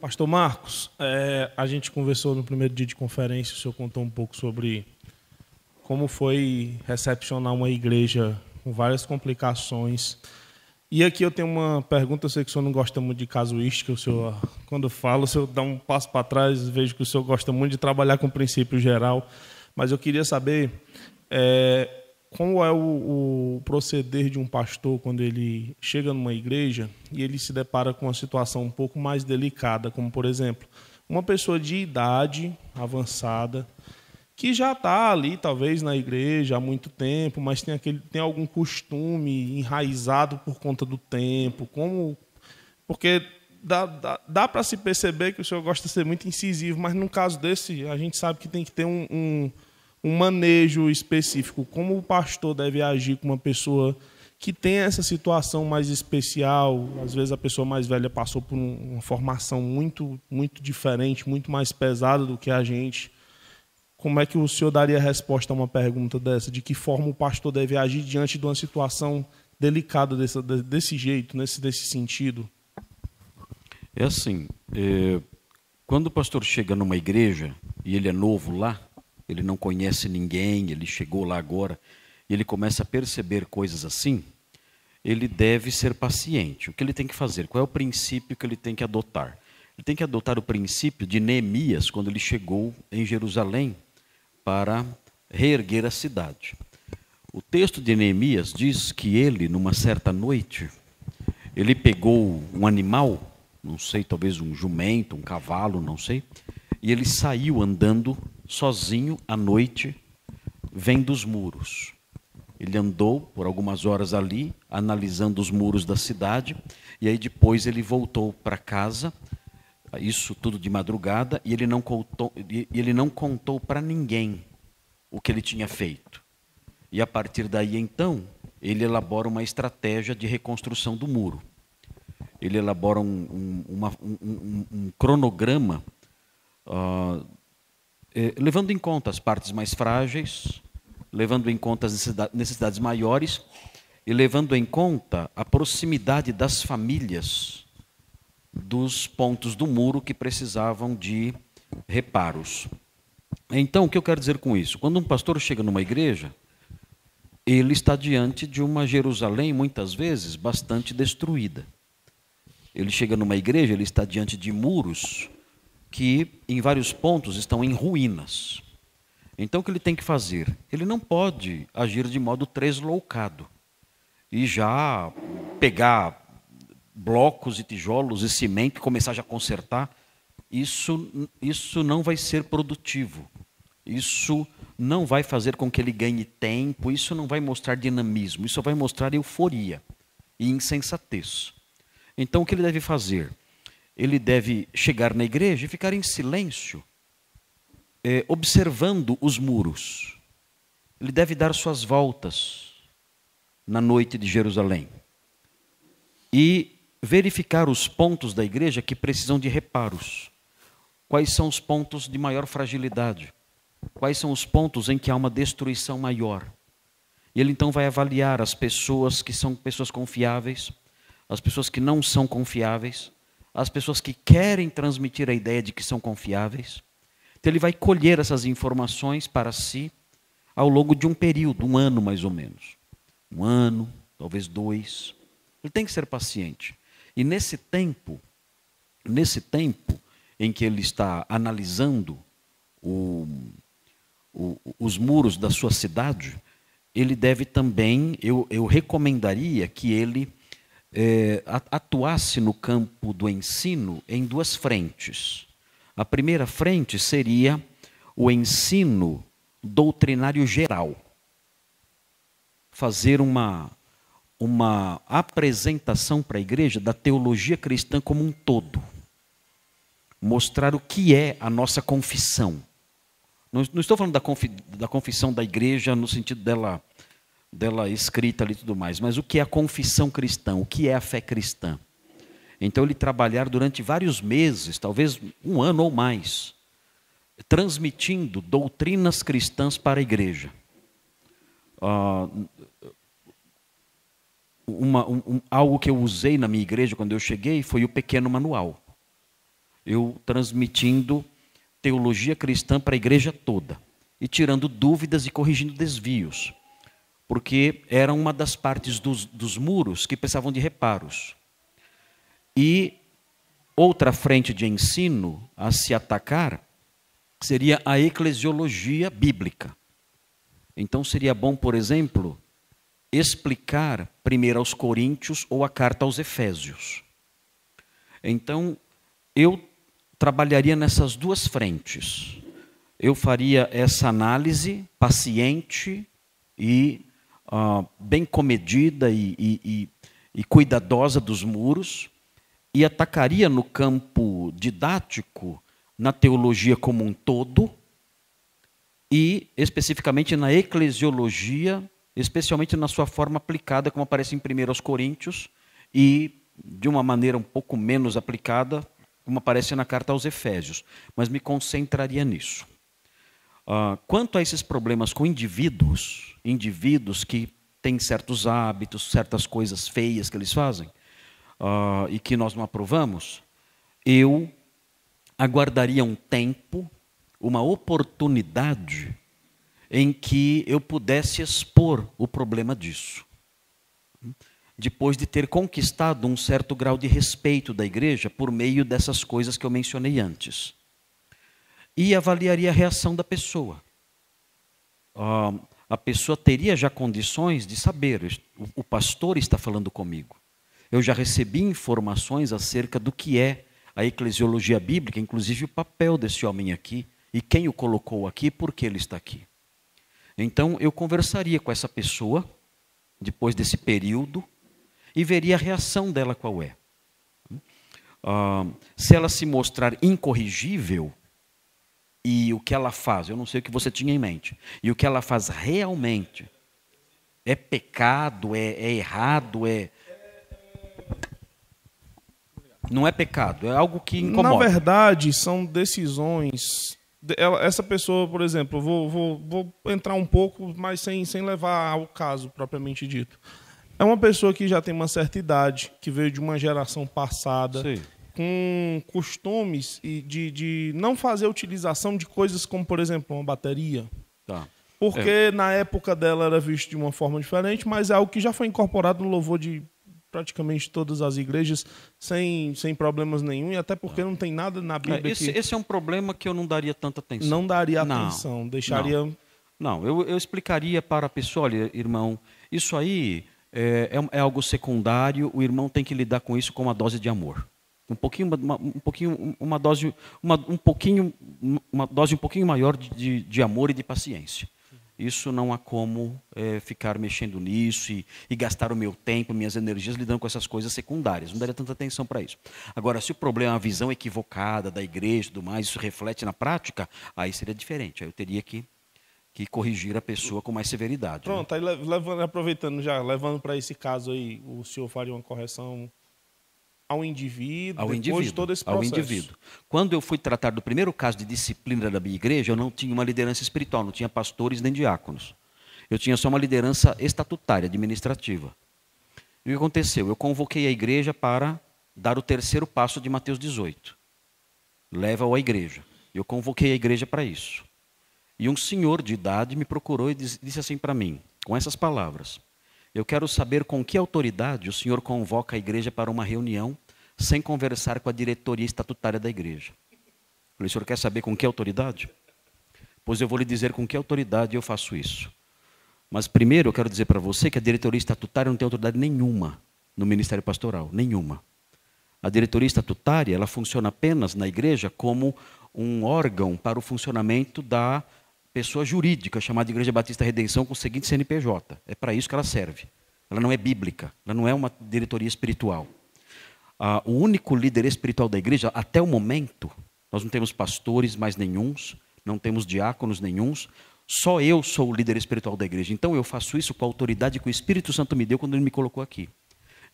Pastor Marcos, a gente conversou no primeiro dia de conferência, o senhor contou um pouco sobre como foi recepcionar uma igreja com várias complicações. E aqui eu tenho uma pergunta, eu sei que o senhor não gosta muito de casuística, o senhor, quando eu falo, o senhor dá um passo para trás, vejo que o senhor gosta muito de trabalhar com princípio geral, mas eu queria saber como é o proceder de um pastor quando ele chega numa igreja e ele se depara com uma situação um pouco mais delicada, como, por exemplo, uma pessoa de idade avançada que já está ali, talvez, na igreja há muito tempo, mas tem algum costume enraizado por conta do tempo. Porque dá para se perceber que o senhor gosta de ser muito incisivo, mas no caso desse, a gente sabe que tem que ter um manejo específico. Como o pastor deve agir com uma pessoa que tem essa situação mais especial? Às vezes a pessoa mais velha passou por uma formação muito, muito diferente, muito mais pesada do que a gente. Como é que o senhor daria resposta a uma pergunta dessa? De que forma o pastor deve agir diante de uma situação delicada desse jeito, desse sentido? É assim, quando o pastor chega numa igreja e ele é novo lá, ele não conhece ninguém, ele chegou lá agora, e ele começa a perceber coisas assim, ele deve ser paciente. O que ele tem que fazer? Qual é o princípio que ele tem que adotar? Ele tem que adotar o princípio de Neemias, quando ele chegou em Jerusalém, para reerguer a cidade. O texto de Neemias diz que ele, numa certa noite, ele pegou um animal, não sei, talvez um jumento, um cavalo, não sei, e ele saiu andando sozinho à noite, vendo os muros. Ele andou por algumas horas ali, analisando os muros da cidade, e aí depois ele voltou para casa, isso tudo de madrugada, e ele não contou para ninguém o que ele tinha feito. E a partir daí, então, ele elabora uma estratégia de reconstrução do muro. Ele elabora um cronograma, levando em conta as partes mais frágeis, levando em conta as necessidades maiores e levando em conta a proximidade das famílias dos pontos do muro que precisavam de reparos. Então, o que eu quero dizer com isso? Quando um pastor chega numa igreja, ele está diante de uma Jerusalém, muitas vezes, bastante destruída. Ele chega numa igreja, ele está diante de muros que, em vários pontos, estão em ruínas. Então, o que ele tem que fazer? Ele não pode agir de modo tresloucado e já pegar blocos e tijolos e cimento e começar já a consertar. Isso não vai ser produtivo. Isso não vai fazer com que ele ganhe tempo, isso não vai mostrar dinamismo, isso vai mostrar euforia e insensatez. Então, o que ele deve fazer? Ele deve chegar na igreja e ficar em silêncio, observando os muros. Ele deve dar suas voltas na noite de Jerusalém e verificar os pontos da igreja que precisam de reparos. Quais são os pontos de maior fragilidade? Quais são os pontos em que há uma destruição maior? E ele então vai avaliar as pessoas que são pessoas confiáveis, as pessoas que não são confiáveis, as pessoas que querem transmitir a ideia de que são confiáveis. Então ele vai colher essas informações para si ao longo de um período, um ano mais ou menos. Um ano, talvez 2. Ele tem que ser paciente. E nesse tempo em que ele está analisando os muros da sua cidade, ele deve também, eu recomendaria que ele atuasse no campo do ensino em 2 frentes. A primeira frente seria o ensino doutrinário geral. Fazer uma apresentação para a igreja da teologia cristã como um todo. Mostrar o que é a nossa confissão. Não estou falando da confissão da igreja no sentido dela escrita ali e tudo mais, mas o que é a confissão cristã, o que é a fé cristã. Então ele trabalhar durante vários meses, talvez um ano ou mais, transmitindo doutrinas cristãs para a igreja. Algo que eu usei na minha igreja quando eu cheguei foi o pequeno manual. eu transmitindo teologia cristã para a igreja toda, e tirando dúvidas e corrigindo desvios, porque era uma das partes dos muros que precisavam de reparos. E outra frente de ensino a se atacar seria a eclesiologia bíblica. Então seria bom, por exemplo, explicar primeiro aos Coríntios ou a carta aos Efésios. Então, eu trabalharia nessas duas frentes. Eu faria essa análise paciente e bem comedida e cuidadosa dos muros, e atacaria no campo didático, na teologia como um todo, e especificamente na eclesiologia, especialmente na sua forma aplicada, como aparece em 1 aos Coríntios, e de uma maneira um pouco menos aplicada, como aparece na carta aos Efésios. Mas me concentraria nisso. Quanto a esses problemas com indivíduos que têm certos hábitos, certas coisas feias que eles fazem, e que nós não aprovamos, eu aguardaria um tempo, uma oportunidade em que eu pudesse expor o problema disso. Depois de ter conquistado um certo grau de respeito da igreja por meio dessas coisas que eu mencionei antes. E avaliaria a reação da pessoa. A pessoa teria já condições de saber, o pastor está falando comigo. Eu já recebi informações acerca do que é a eclesiologia bíblica, inclusive o papel desse homem aqui, e quem o colocou aqui, por que ele está aqui. Então, eu conversaria com essa pessoa, depois desse período, e veria a reação dela qual é. Se ela se mostrar incorrigível, e o que ela faz, eu não sei o que você tinha em mente, e o que ela faz realmente é pecado, é errado, não é pecado, é algo que incomoda. Na verdade, são decisões. Essa pessoa, por exemplo, vou entrar um pouco, mas sem levar ao caso propriamente dito. É uma pessoa que já tem uma certa idade, que veio de uma geração passada, sim, com costumes de não fazer utilização de coisas como, por exemplo, uma bateria. Tá. Porque na época dela era visto de uma forma diferente, mas é algo que já foi incorporado no louvor de praticamente todas as igrejas, sem problemas nenhum, e até porque não tem nada na Bíblia esse é um problema que eu não daria tanta atenção. Não daria atenção, deixaria... Não, eu explicaria para a pessoa, olha, irmão, isso aí é algo secundário, o irmão tem que lidar com isso com uma dose de amor. Uma dose um pouquinho maior de amor e de paciência. Isso não há como ficar mexendo nisso e gastar o meu tempo, minhas energias lidando com essas coisas secundárias. Não daria tanta atenção para isso. Agora, se o problema é a visão equivocada da igreja e tudo mais, isso reflete na prática, aí seria diferente. Aí eu teria que corrigir a pessoa com mais severidade. Pronto, né? Aí aproveitando já, levando para esse caso aí, o senhor faria uma correção ao indivíduo, depois de todo esse processo. Ao indivíduo. Quando eu fui tratar do primeiro caso de disciplina da minha igreja, eu não tinha uma liderança espiritual, não tinha pastores nem diáconos. Eu tinha só uma liderança estatutária, administrativa. E o que aconteceu? Eu convoquei a igreja para dar o terceiro passo de Mateus 18. Leva-o à igreja. Eu convoquei a igreja para isso. E um senhor de idade me procurou e disse assim para mim, com essas palavras: eu quero saber com que autoridade o senhor convoca a igreja para uma reunião sem conversar com a diretoria estatutária da igreja. Eu falei: o senhor quer saber com que autoridade? Pois eu vou lhe dizer com que autoridade eu faço isso. Mas primeiro eu quero dizer para você que a diretoria estatutária não tem autoridade nenhuma no ministério pastoral, nenhuma. A diretoria estatutária, ela funciona apenas na igreja como um órgão para o funcionamento da pessoa jurídica, chamada Igreja Batista Redenção, com o seguinte CNPJ. É para isso que ela serve. Ela não é bíblica, ela não é uma diretoria espiritual. O único líder espiritual da igreja, até o momento, nós não temos pastores mais nenhuns, não temos diáconos nenhuns, só eu sou o líder espiritual da igreja. Então eu faço isso com a autoridade que o Espírito Santo me deu quando ele me colocou aqui.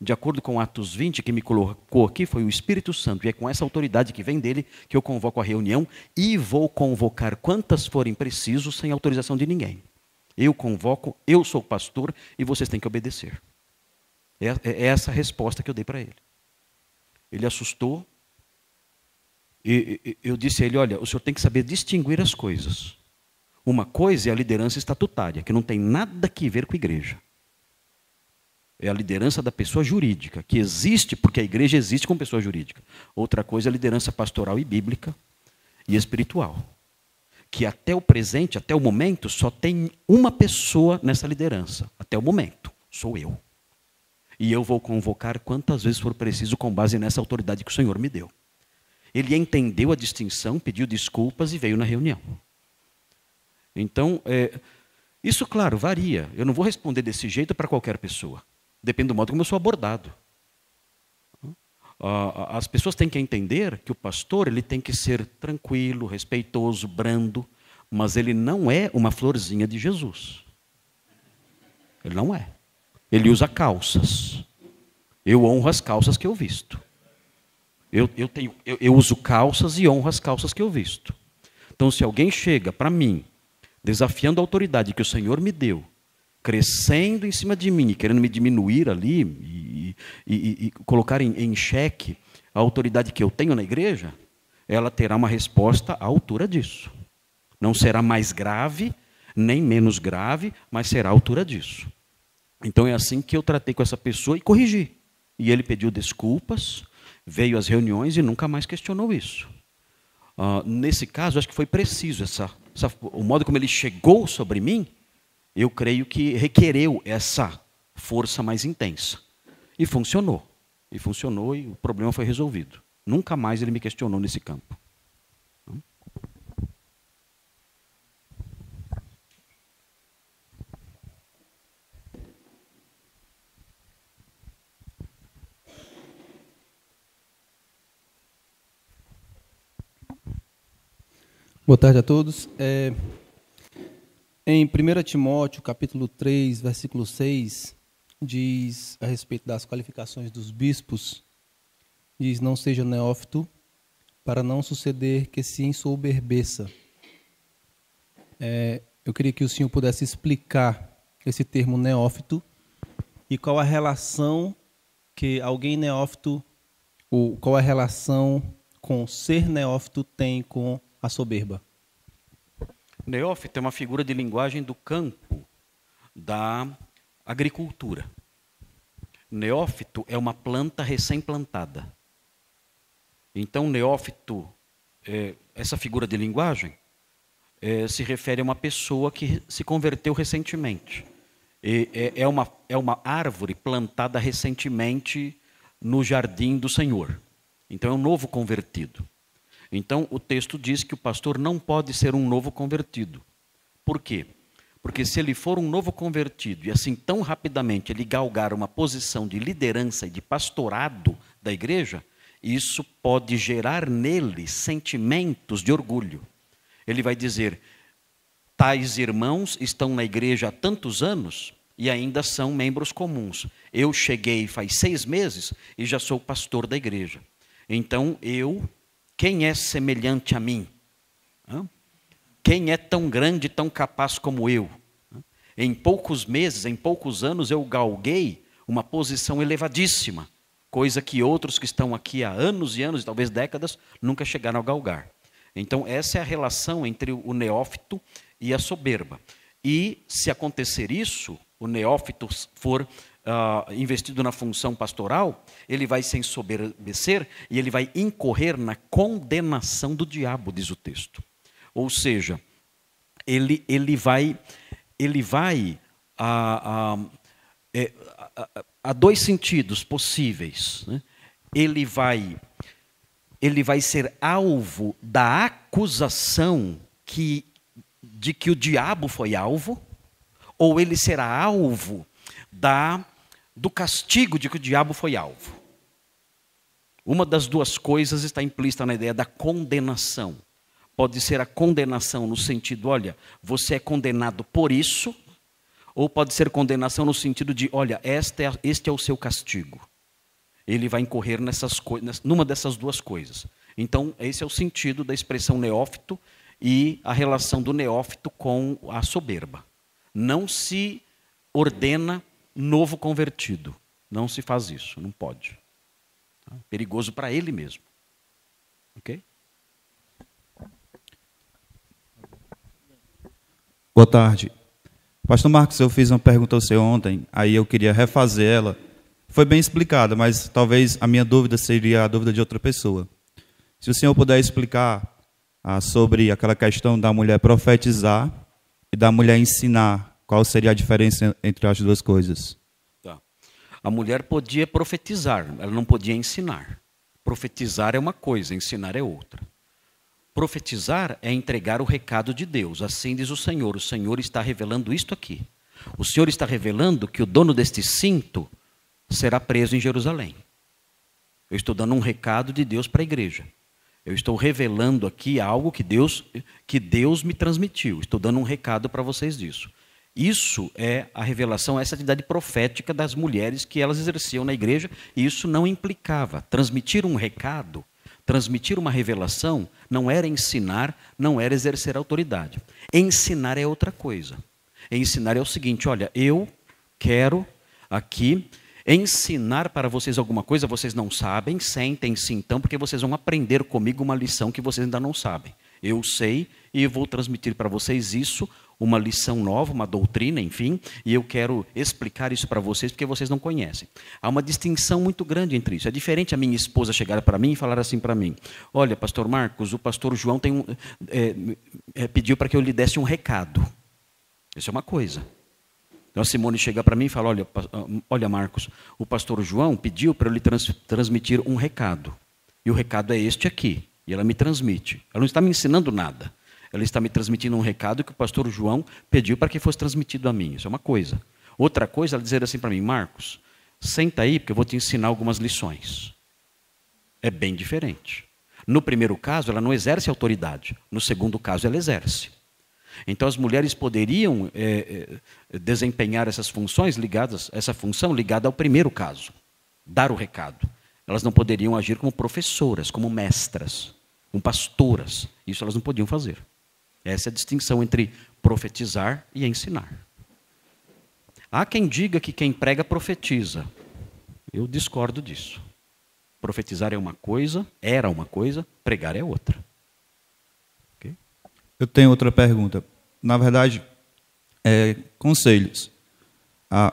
De acordo com Atos 20, que me colocou aqui foi o Espírito Santo. E é com essa autoridade que vem dele que eu convoco a reunião e vou convocar quantas forem precisos sem autorização de ninguém. Eu convoco, eu sou pastor e vocês têm que obedecer. É essa a resposta que eu dei para ele. Ele assustou, E eu disse a ele, olha, o senhor tem que saber distinguir as coisas. Uma coisa é a liderança estatutária, que não tem nada a ver com a igreja. É a liderança da pessoa jurídica, que existe porque a igreja existe como pessoa jurídica. Outra coisa é a liderança pastoral e bíblica e espiritual. Que até o presente, até o momento, só tem uma pessoa nessa liderança. Até o momento, sou eu. E eu vou convocar quantas vezes for preciso com base nessa autoridade que o Senhor me deu. Ele entendeu a distinção, pediu desculpas e veio na reunião. Então, isso, claro, varia. Eu não vou responder desse jeito para qualquer pessoa. Depende do modo como eu sou abordado. As pessoas têm que entender que o pastor ele tem que ser tranquilo, respeitoso, brando, mas ele não é uma florzinha de Jesus. Ele não é. Ele usa calças. Eu honro as calças que eu visto. Eu uso calças e honro as calças que eu visto. Então, se alguém chega para mim, desafiando a autoridade que o Senhor me deu, crescendo em cima de mim, querendo me diminuir ali e colocar em xeque a autoridade que eu tenho na igreja, ela terá uma resposta à altura disso. Não será mais grave, nem menos grave, mas será à altura disso. Então é assim que eu tratei com essa pessoa e corrigi. E ele pediu desculpas, veio às reuniões e nunca mais questionou isso. Nesse caso, acho que foi preciso o modo como ele chegou sobre mim, eu creio que requereu essa força mais intensa. E funcionou. E funcionou e o problema foi resolvido. Nunca mais ele me questionou nesse campo. Boa tarde a todos. Em 1 Timóteo, capítulo 3, versículo 6, diz a respeito das qualificações dos bispos, diz, não seja neófito, para não suceder que se ensoberbeça. Eu queria que o senhor pudesse explicar esse termo neófito e qual a relação que alguém neófito, ou qual a relação com ser neófito tem com a soberba. Neófito é uma figura de linguagem do campo da agricultura. Neófito é uma planta recém-plantada. Então, neófito, essa figura de linguagem, se refere a uma pessoa que se converteu recentemente. É uma árvore plantada recentemente no jardim do Senhor. Então, é um novo convertido. Então, o texto diz que o pastor não pode ser um novo convertido. Por quê? Porque se ele for um novo convertido e assim tão rapidamente ele galgar uma posição de liderança e de pastorado da igreja, isso pode gerar nele sentimentos de orgulho. Ele vai dizer, tais irmãos estão na igreja há tantos anos e ainda são membros comuns. Eu cheguei faz 6 meses e já sou pastor da igreja. Então, quem é semelhante a mim? Quem é tão grande, tão capaz como eu? Em poucos meses, em poucos anos, eu galguei uma posição elevadíssima, coisa que outros que estão aqui há anos e anos, talvez décadas, nunca chegaram a galgar. Então, essa é a relação entre o neófito e a soberba. E, se acontecer isso, o neófito for investido na função pastoral, ele vai se ensoberbecer e ele vai incorrer na condenação do diabo, diz o texto. Ou seja, ele vai há 2 sentidos possíveis, né? Ele vai ser alvo da acusação de que o diabo foi alvo, ou ele será alvo do castigo de que o diabo foi alvo. Uma das 2 coisas está implícita na ideia da condenação. Pode ser a condenação no sentido, olha, você é condenado por isso, ou pode ser condenação no sentido de, olha, este é o seu castigo. Ele vai incorrer numa dessas 2 coisas. Então, esse é o sentido da expressão neófito e a relação do neófito com a soberba. Não se ordena novo convertido. Não se faz isso, não pode. Perigoso para ele mesmo. Ok? Boa tarde. Pastor Marcos, eu fiz uma pergunta ao senhor ontem, aí eu queria refazer ela. Foi bem explicada, mas talvez a minha dúvida seria a dúvida de outra pessoa. Se o senhor puder explicar sobre aquela questão da mulher profetizar e da mulher ensinar, qual seria a diferença entre as duas coisas? Tá. A mulher podia profetizar, ela não podia ensinar. Profetizar é uma coisa, ensinar é outra. Profetizar é entregar o recado de Deus. Assim diz o Senhor está revelando isto aqui. O Senhor está revelando que o dono deste cinto será preso em Jerusalém. Eu estou dando um recado de Deus para a igreja. Eu estou revelando aqui algo que Deus me transmitiu. Estou dando um recado para vocês disso. Isso é a revelação, essa atividade profética das mulheres que elas exerciam na igreja, e isso não implicava. Transmitir um recado, transmitir uma revelação, não era ensinar, não era exercer autoridade. Ensinar é outra coisa. Ensinar é o seguinte, olha, eu quero aqui ensinar para vocês alguma coisa, vocês não sabem, sentem-se então, porque vocês vão aprender comigo uma lição que vocês ainda não sabem. Eu sei e vou transmitir para vocês isso, uma lição nova, uma doutrina, enfim, e eu quero explicar isso para vocês porque vocês não conhecem. Há uma distinção muito grande entre isso. É diferente a minha esposa chegar para mim e falar assim para mim, olha, pastor Marcos, o pastor João pediu para que eu lhe desse um recado. Isso é uma coisa. Então a Simone chega para mim e fala, olha Marcos, o pastor João pediu para eu lhe transmitir um recado. E o recado é este aqui. E ela me transmite. Ela não está me ensinando nada. Ela está me transmitindo um recado que o pastor João pediu para que fosse transmitido a mim. Isso é uma coisa. Outra coisa, ela dizer assim para mim, Marcos, senta aí porque eu vou te ensinar algumas lições. É bem diferente. No primeiro caso, ela não exerce autoridade. No segundo caso, ela exerce. Então as mulheres poderiam desempenhar essas funções essa função ligada ao primeiro caso, dar o recado. Elas não poderiam agir como professoras, como mestras, como pastoras. Isso elas não podiam fazer. Essa é a distinção entre profetizar e ensinar. Há quem diga que quem prega profetiza. Eu discordo disso. Profetizar é uma coisa, era uma coisa, pregar é outra. Eu tenho outra pergunta. Na verdade, conselhos.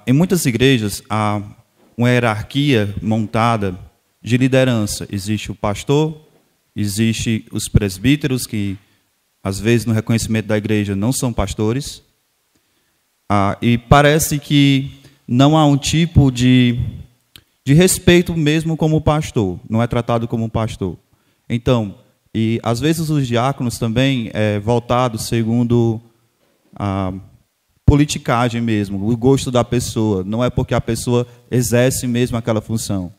Em muitas igrejas, há uma hierarquia montada de liderança. Existe o pastor, existe os presbíteros, que às vezes no reconhecimento da igreja não são pastores. E parece que não há um tipo de respeito mesmo como pastor. Não é tratado como pastor. Então, e às vezes os diáconos também voltados segundo a politicagem mesmo, o gosto da pessoa, não é porque a pessoa exerce mesmo aquela função.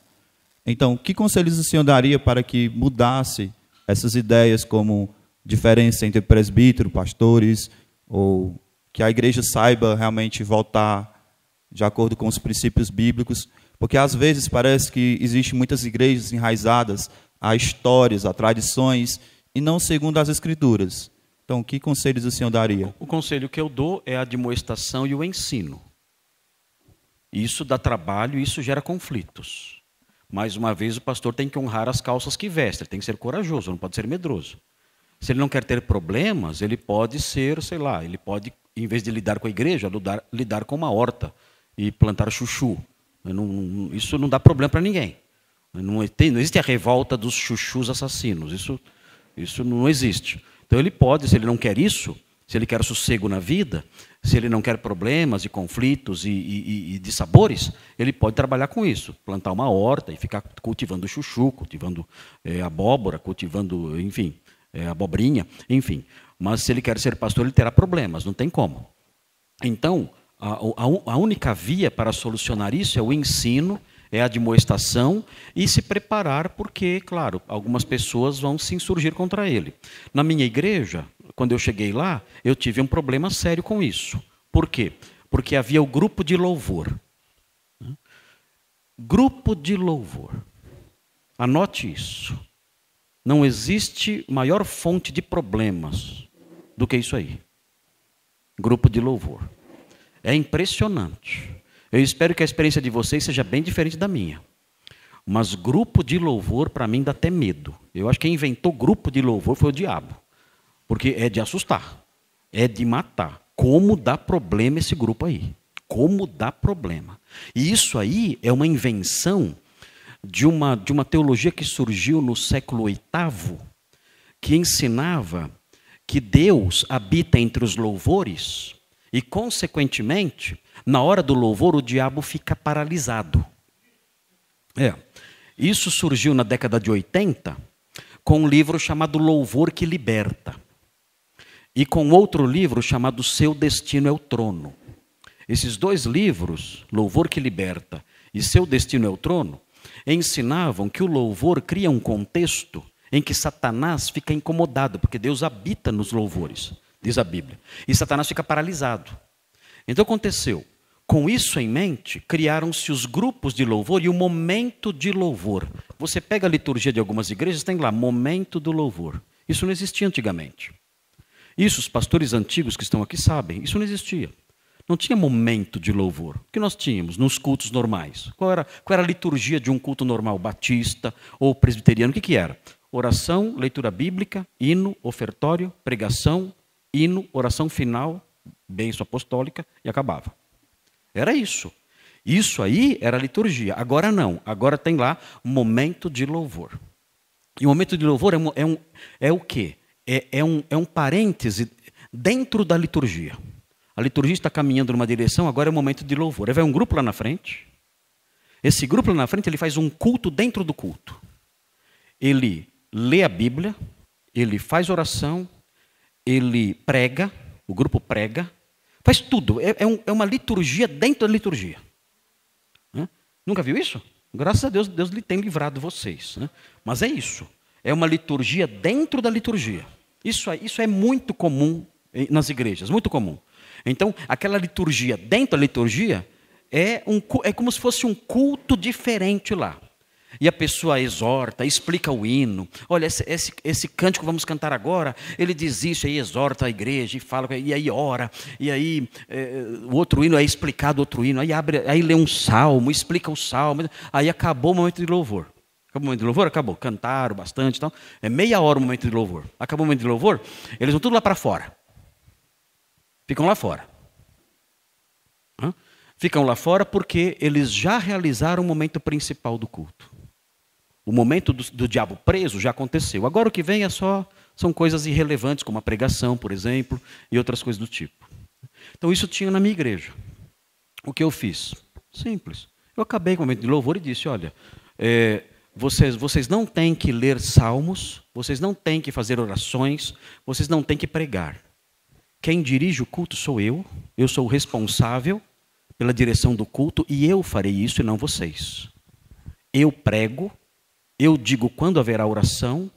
Então, que conselhos o senhor daria para que mudasse essas ideias como diferença entre presbítero, pastores, ou que a igreja saiba realmente voltar de acordo com os princípios bíblicos? Porque às vezes parece que existem muitas igrejas enraizadas a histórias, a tradições, e não segundo as Escrituras. Então, que conselhos o senhor daria? O conselho que eu dou é a admoestação e o ensino. Isso dá trabalho e isso gera conflitos. Mais uma vez, o pastor tem que honrar as calças que veste, ele tem que ser corajoso, não pode ser medroso. Se ele não quer ter problemas, ele pode ser, sei lá, ele pode, em vez de lidar com a igreja, lidar com uma horta e plantar chuchu. Isso não dá problema para ninguém. Não existe a revolta dos chuchus assassinos. Isso não existe. Então ele pode, se ele não quer isso, se ele quer sossego na vida, se ele não quer problemas e conflitos e dissabores, ele pode trabalhar com isso. Plantar uma horta e ficar cultivando chuchu, cultivando abóbora, cultivando, enfim, abobrinha, enfim. Mas se ele quer ser pastor, ele terá problemas, não tem como. Então, a única via para solucionar isso é o ensino, é a admoestação e se preparar, porque, claro, algumas pessoas vão se insurgir contra ele. Na minha igreja, quando eu cheguei lá, eu tive um problema sério com isso. Por quê? Porque havia o grupo de louvor. Grupo de louvor. Anote isso. Não existe maior fonte de problemas do que isso aí. Grupo de louvor. É impressionante. Eu espero que a experiência de vocês seja bem diferente da minha. Mas grupo de louvor, para mim, dá até medo. Eu acho que quem inventou grupo de louvor foi o diabo. Porque é de assustar, é de matar. como dá problema esse grupo aí. Como dá problema. E isso aí é uma invenção de uma teologia que surgiu no século VIII, que ensinava que Deus habita entre os louvores e, consequentemente, na hora do louvor, o diabo fica paralisado. Isso surgiu na década de 80, com um livro chamado Louvor que Liberta. E com outro livro chamado Seu Destino é o Trono. Esses dois livros, Louvor que Liberta e Seu Destino é o Trono, ensinavam que o louvor cria um contexto em que Satanás fica incomodado, porque Deus habita nos louvores, diz a Bíblia. E Satanás fica paralisado. Então aconteceu, com isso em mente, criaram-se os grupos de louvor e o momento de louvor. Você pega a liturgia de algumas igrejas, tem lá, momento do louvor. Isso não existia antigamente. Isso os pastores antigos que estão aqui sabem, isso não existia. Não tinha momento de louvor. O que nós tínhamos nos cultos normais? Qual era a liturgia de um culto normal? Batista ou presbiteriano? O que era? Oração, leitura bíblica, hino, ofertório, pregação, hino, oração final, bênção apostólica e acabava. Era isso. Isso aí era a liturgia. Agora não. Agora tem lá momento de louvor. E o momento de louvor é o quê? É um parêntese dentro da liturgia. A liturgia está caminhando numa direção, agora é o momento de louvor. Aí vai um grupo lá na frente. Esse grupo lá na frente, ele faz um culto dentro do culto. Ele lê a Bíblia, ele faz oração, ele prega, o grupo prega, faz tudo. É uma liturgia dentro da liturgia. Nunca viu isso? Graças a Deus, Deus tem livrado vocês. Mas é isso. É uma liturgia dentro da liturgia. Isso é muito comum nas igrejas, muito comum. Então, aquela liturgia dentro da liturgia é como se fosse um culto diferente lá. E a pessoa exorta, explica o hino. Olha, esse cântico que vamos cantar agora, ele diz isso, aí exorta a igreja e fala, e aí ora, e aí o outro hino é explicado outro hino, aí lê um salmo, explica o salmo, aí acabou o momento de louvor. Acabou o momento de louvor? Acabou. Cantaram bastante e tal. É meia hora o momento de louvor. Acabou o momento de louvor, eles vão tudo lá para fora. Ficam lá fora. Ficam lá fora porque eles já realizaram o momento principal do culto. O momento do diabo preso já aconteceu. Agora o que vem são coisas irrelevantes, como a pregação, por exemplo, e outras coisas do tipo. Então isso tinha na minha igreja. O que eu fiz? Simples. Eu acabei com o momento de louvor e disse, olha, vocês não têm que ler salmos, vocês não têm que fazer orações, vocês não têm que pregar. Quem dirige o culto sou eu sou o responsável pela direção do culto e eu farei isso e não vocês. Eu prego, eu digo quando haverá oração,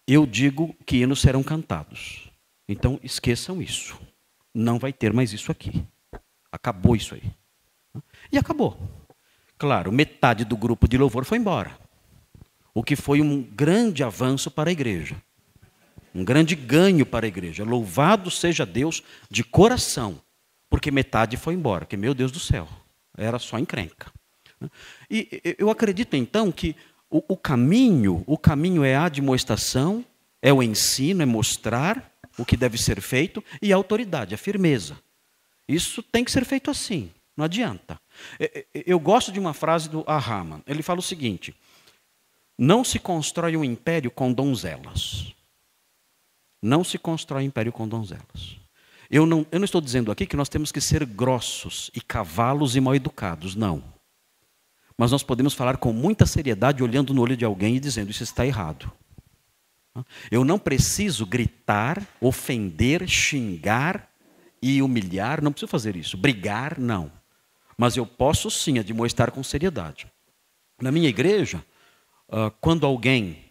eu digo que hinos serão cantados. Então esqueçam isso. Não vai ter mais isso aqui. Acabou isso aí. E acabou. Claro, metade do grupo de louvor foi embora. O que foi um grande avanço para a igreja. Um grande ganho para a igreja. Louvado seja Deus de coração, porque metade foi embora, que meu Deus do céu, era só encrenca. E eu acredito então que o caminho é a admoestação, é o ensino, é mostrar o que deve ser feito e a autoridade, a firmeza. Isso tem que ser feito assim, não adianta. Eu gosto de uma frase do Ahama, ele fala o seguinte, não se constrói um império com donzelas. Não se constrói império com donzelas. Eu não estou dizendo aqui que nós temos que ser grossos e cavalos e mal educados, não. Mas nós podemos falar com muita seriedade, olhando no olho de alguém e dizendo, isso está errado. Eu não preciso gritar, ofender, xingar e humilhar, não preciso fazer isso. Brigar, não. Mas eu posso sim admoestar com seriedade. Na minha igreja, quando alguém...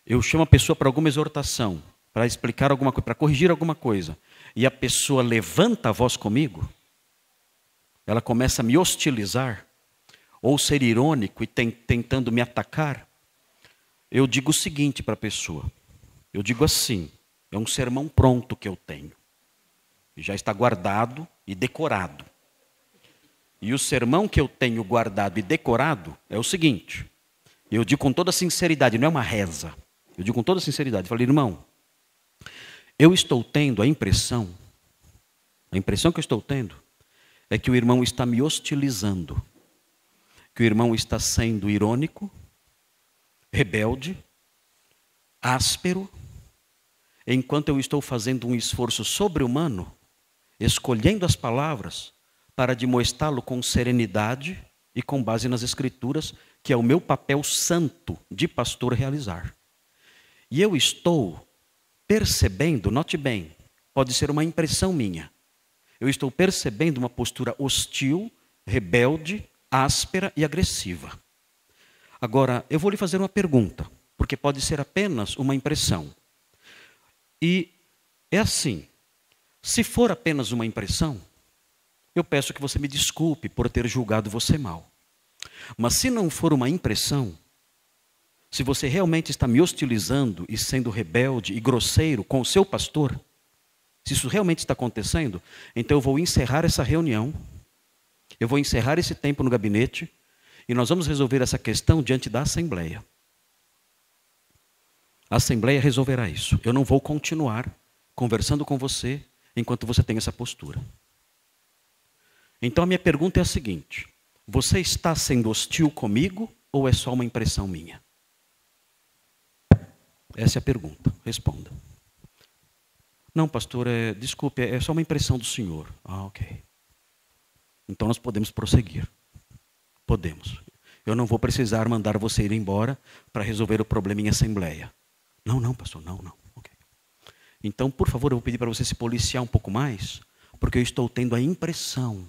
eu chamo a pessoa para alguma exortação, para explicar alguma coisa, para corrigir alguma coisa, e a pessoa levanta a voz comigo, ela começa a me hostilizar, ou ser irônico e tentando me atacar, eu digo o seguinte para a pessoa, eu digo assim, é um sermão pronto que eu tenho, já está guardado e decorado. E o sermão que eu tenho guardado e decorado é o seguinte, eu digo com toda sinceridade, não é uma reza, eu digo com toda sinceridade, falei, irmão, eu estou tendo a impressão A impressão que eu estou tendo é que o irmão está me hostilizando, que o irmão está sendo irônico, rebelde, áspero, enquanto eu estou fazendo um esforço sobre-humano, escolhendo as palavras para demonstrá-lo com serenidade e com base nas Escrituras, que é o meu papel santo de pastor realizar. E eu estou percebendo, note bem, pode ser uma impressão minha, eu estou percebendo uma postura hostil, rebelde, áspera e agressiva. Agora, eu vou lhe fazer uma pergunta, porque pode ser apenas uma impressão. E é assim, se for apenas uma impressão, eu peço que você me desculpe por ter julgado você mal. Mas se não for uma impressão, se você realmente está me hostilizando e sendo rebelde e grosseiro com o seu pastor, se isso realmente está acontecendo, então eu vou encerrar essa reunião, eu vou encerrar esse tempo no gabinete e nós vamos resolver essa questão diante da Assembleia. A Assembleia resolverá isso. Eu não vou continuar conversando com você enquanto você tem essa postura. Então a minha pergunta é a seguinte: você está sendo hostil comigo ou é só uma impressão minha? Essa é a pergunta. Responda. Não, pastor, desculpe, é só uma impressão do senhor. Ah, ok. Então nós podemos prosseguir. Podemos. Eu não vou precisar mandar você ir embora para resolver o problema em assembleia. Não, pastor, não. Okay. Então, por favor, eu vou pedir para você se policiar um pouco mais, porque eu estou tendo a impressão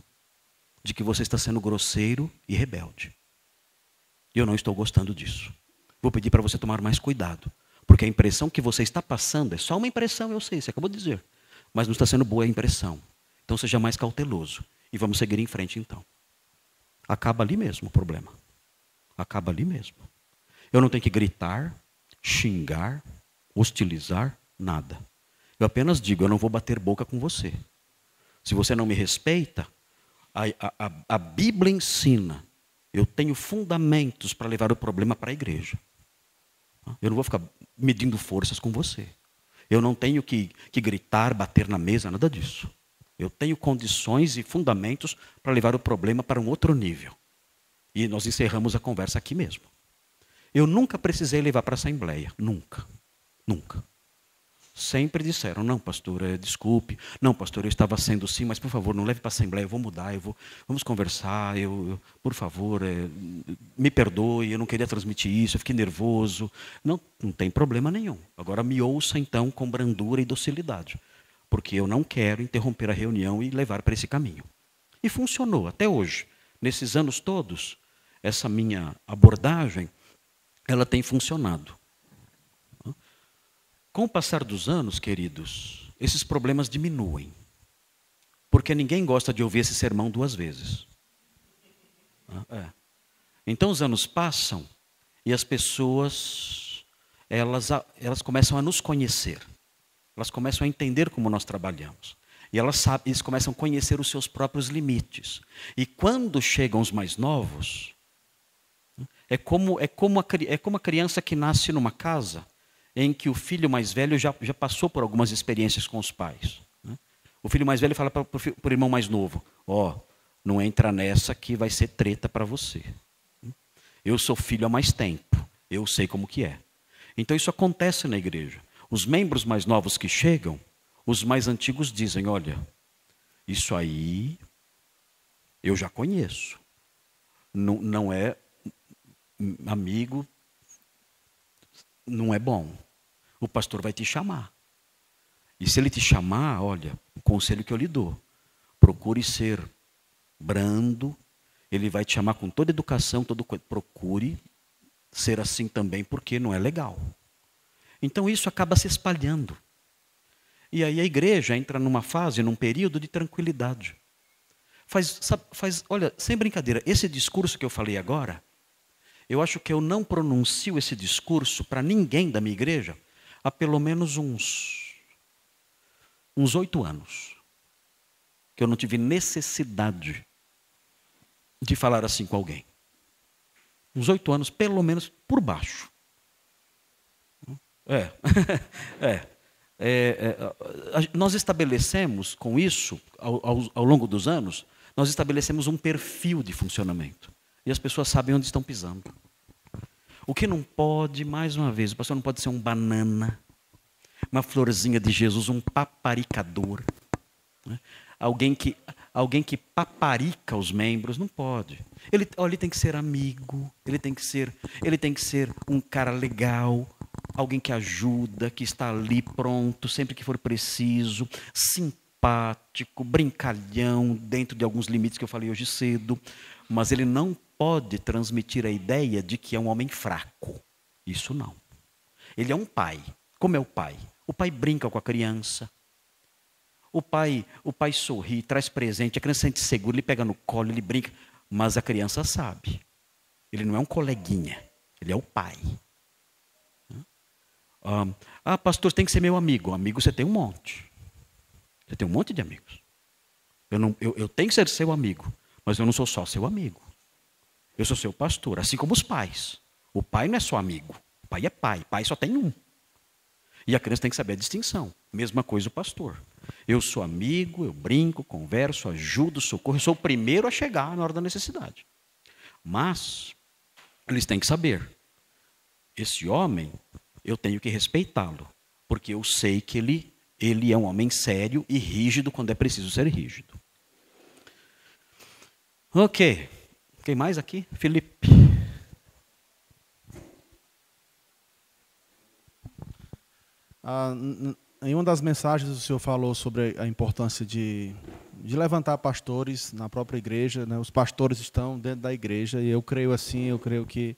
de que você está sendo grosseiro e rebelde. E eu não estou gostando disso. Vou pedir para você tomar mais cuidado, porque a impressão que você está passando é só uma impressão, eu sei, você acabou de dizer, mas não está sendo boa a impressão. Então seja mais cauteloso e vamos seguir em frente então. Acaba ali mesmo o problema. Acaba ali mesmo. Eu não tenho que gritar, xingar, hostilizar, nada. Eu apenas digo, eu não vou bater boca com você. Se você não me respeita, a Bíblia ensina, eu tenho fundamentos para levar o problema para a igreja. Eu não vou ficar medindo forças com você. Eu não tenho que gritar, bater na mesa, nada disso. Eu tenho condições e fundamentos para levar o problema para um outro nível. E nós encerramos a conversa aqui mesmo. Eu nunca precisei levar para a Assembleia. Nunca. Sempre disseram, não, pastor, desculpe. Não, pastor, eu estava sendo sim, mas por favor, não leve para a Assembleia, eu vou mudar, vamos conversar, por favor, me perdoe, eu não queria transmitir isso, eu fiquei nervoso. Não tem problema nenhum. Agora me ouça então com brandura e docilidade, porque eu não quero interromper a reunião e levar para esse caminho. E funcionou até hoje. Nesses anos todos, essa minha abordagem, ela tem funcionado. Com o passar dos anos, queridos, esses problemas diminuem. Porque ninguém gosta de ouvir esse sermão duas vezes. Então os anos passam e as pessoas, elas começam a nos conhecer. Elas começam a entender como nós trabalhamos. E eles começam a conhecer os seus próprios limites. E quando chegam os mais novos, é como a criança que nasce numa casa em que o filho mais velho já passou por algumas experiências com os pais. O filho mais velho fala para o irmão mais novo, não entra nessa que vai ser treta para você. Eu sou filho há mais tempo, eu sei como que é. Então isso acontece na igreja. Os membros mais novos que chegam, os mais antigos dizem, olha, isso aí eu já conheço. Não é amigo, não é bom. O pastor vai te chamar. E se ele te chamar, olha, o conselho que eu lhe dou, procure ser brando, ele vai te chamar com toda educação, procure ser assim também, porque não é legal. Então isso acaba se espalhando. E aí a igreja entra numa fase, num período de tranquilidade. Olha, sem brincadeira, esse discurso que eu falei agora, eu acho que eu não pronuncio esse discurso para ninguém da minha igreja há pelo menos uns 8 anos. Que eu não tive necessidade de falar assim com alguém. Uns 8 anos, pelo menos, por baixo. nós estabelecemos com isso, ao longo dos anos, nós estabelecemos um perfil de funcionamento. E as pessoas sabem onde estão pisando. O que não pode, mais uma vez, o pastor não pode ser um banana, uma florzinha de Jesus, um paparicador, né? Alguém que paparica os membros, não pode. Ele tem que ser amigo, ele tem que ser um cara legal, alguém que ajuda, que está ali pronto, sempre que for preciso, simpático, brincalhão, dentro de alguns limites que eu falei hoje cedo, mas ele não pode transmitir a ideia de que é um homem fraco. Isso não. Ele é um pai. Como é o pai? O pai brinca com a criança. O pai sorri, traz presente, a criança se sente segura, ele pega no colo, ele brinca, mas a criança sabe. Ele não é um coleguinha, ele é o pai. Pastor, tem que ser meu amigo. Amigo você tem um monte. Você tem um monte de amigos. Eu tenho que ser seu amigo, mas eu não sou só seu amigo. Eu sou seu pastor, assim como os pais. O pai não é só amigo, o pai é pai, pai só tem um. E a criança tem que saber a distinção. Mesma coisa o pastor. Eu sou amigo, eu brinco, converso, ajudo, socorro. Eu sou o primeiro a chegar na hora da necessidade. Mas eles têm que saber. Esse homem, eu tenho que respeitá-lo. Porque eu sei que ele é um homem sério e rígido quando é preciso ser rígido. Ok. Quem mais aqui? Felipe. Em uma das mensagens o senhor falou sobre a importância de levantar pastores na própria igreja, né? Os pastores estão dentro da igreja e eu creio que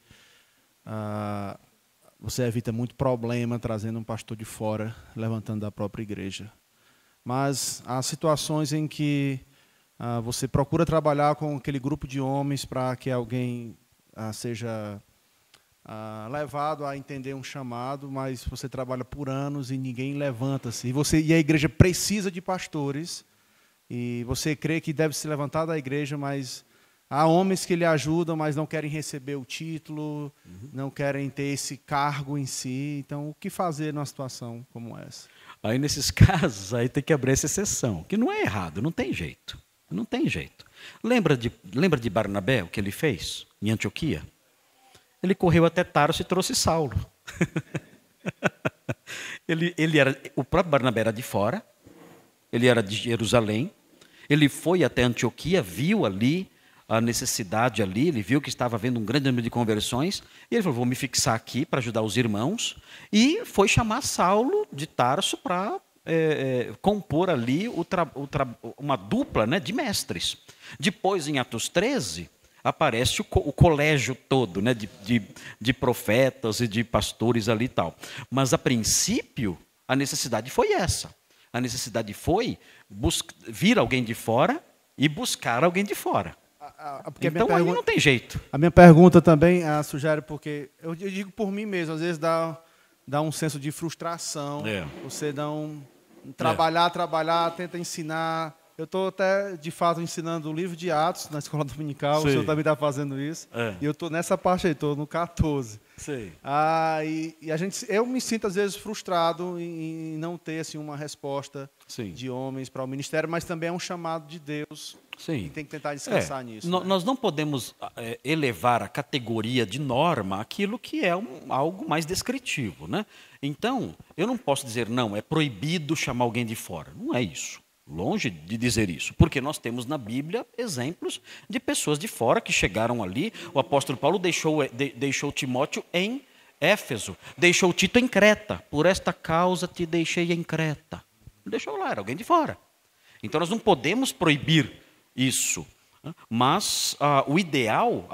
você evita muito problema trazendo um pastor de fora, levantando da própria igreja. Mas há situações em que você procura trabalhar com aquele grupo de homens para que alguém seja levado a entender um chamado, mas você trabalha por anos e ninguém levanta-se. E a igreja precisa de pastores, e você crê que deve se levantar da igreja, mas há homens que lhe ajudam, mas não querem receber o título, não querem ter esse cargo em si. Então, o que fazer numa situação como essa? Aí, nesses casos, aí tem que abrir essa exceção, que não é errado, não tem jeito. Não tem jeito. Lembra de Barnabé, o que ele fez em Antioquia? Ele correu até Tarso e trouxe Saulo. O próprio Barnabé era de fora, ele era de Jerusalém, ele foi até Antioquia, viu ali a necessidade ali, ele viu que estava havendo um grande número de conversões, e ele falou, vou me fixar aqui para ajudar os irmãos, e foi chamar Saulo de Tarso para compor ali uma dupla, né, de mestres. Depois, em Atos 13... aparece o colégio todo, né, de profetas e de pastores ali e tal. Mas, a princípio, a necessidade foi essa. A necessidade foi vir alguém de fora e buscar alguém de fora. Então, aí não tem jeito. A minha pergunta também sugere, porque eu digo por mim mesmo, às vezes dá um senso de frustração. Você trabalhar, tenta ensinar. Eu estou até, de fato, ensinando o livro de Atos na escola dominical. Sim. O senhor também está fazendo isso. E eu estou nessa parte aí, estou no 14. Sim. Eu me sinto, às vezes, frustrado em não ter assim, uma resposta de homens para o ministério, mas também é um chamado de Deus. Sim. E tem que tentar descansar nisso. Né? Nós não podemos elevar a categoria de norma aquilo que é algo mais descritivo. Né? Então, eu não posso dizer, não, é proibido chamar alguém de fora. Não é isso. Longe de dizer isso, porque nós temos na Bíblia exemplos de pessoas de fora que chegaram ali. O apóstolo Paulo deixou Timóteo em Éfeso, deixou Tito em Creta. Por esta causa te deixei em Creta. Deixou lá, era alguém de fora. Então nós não podemos proibir isso. Mas o ideal,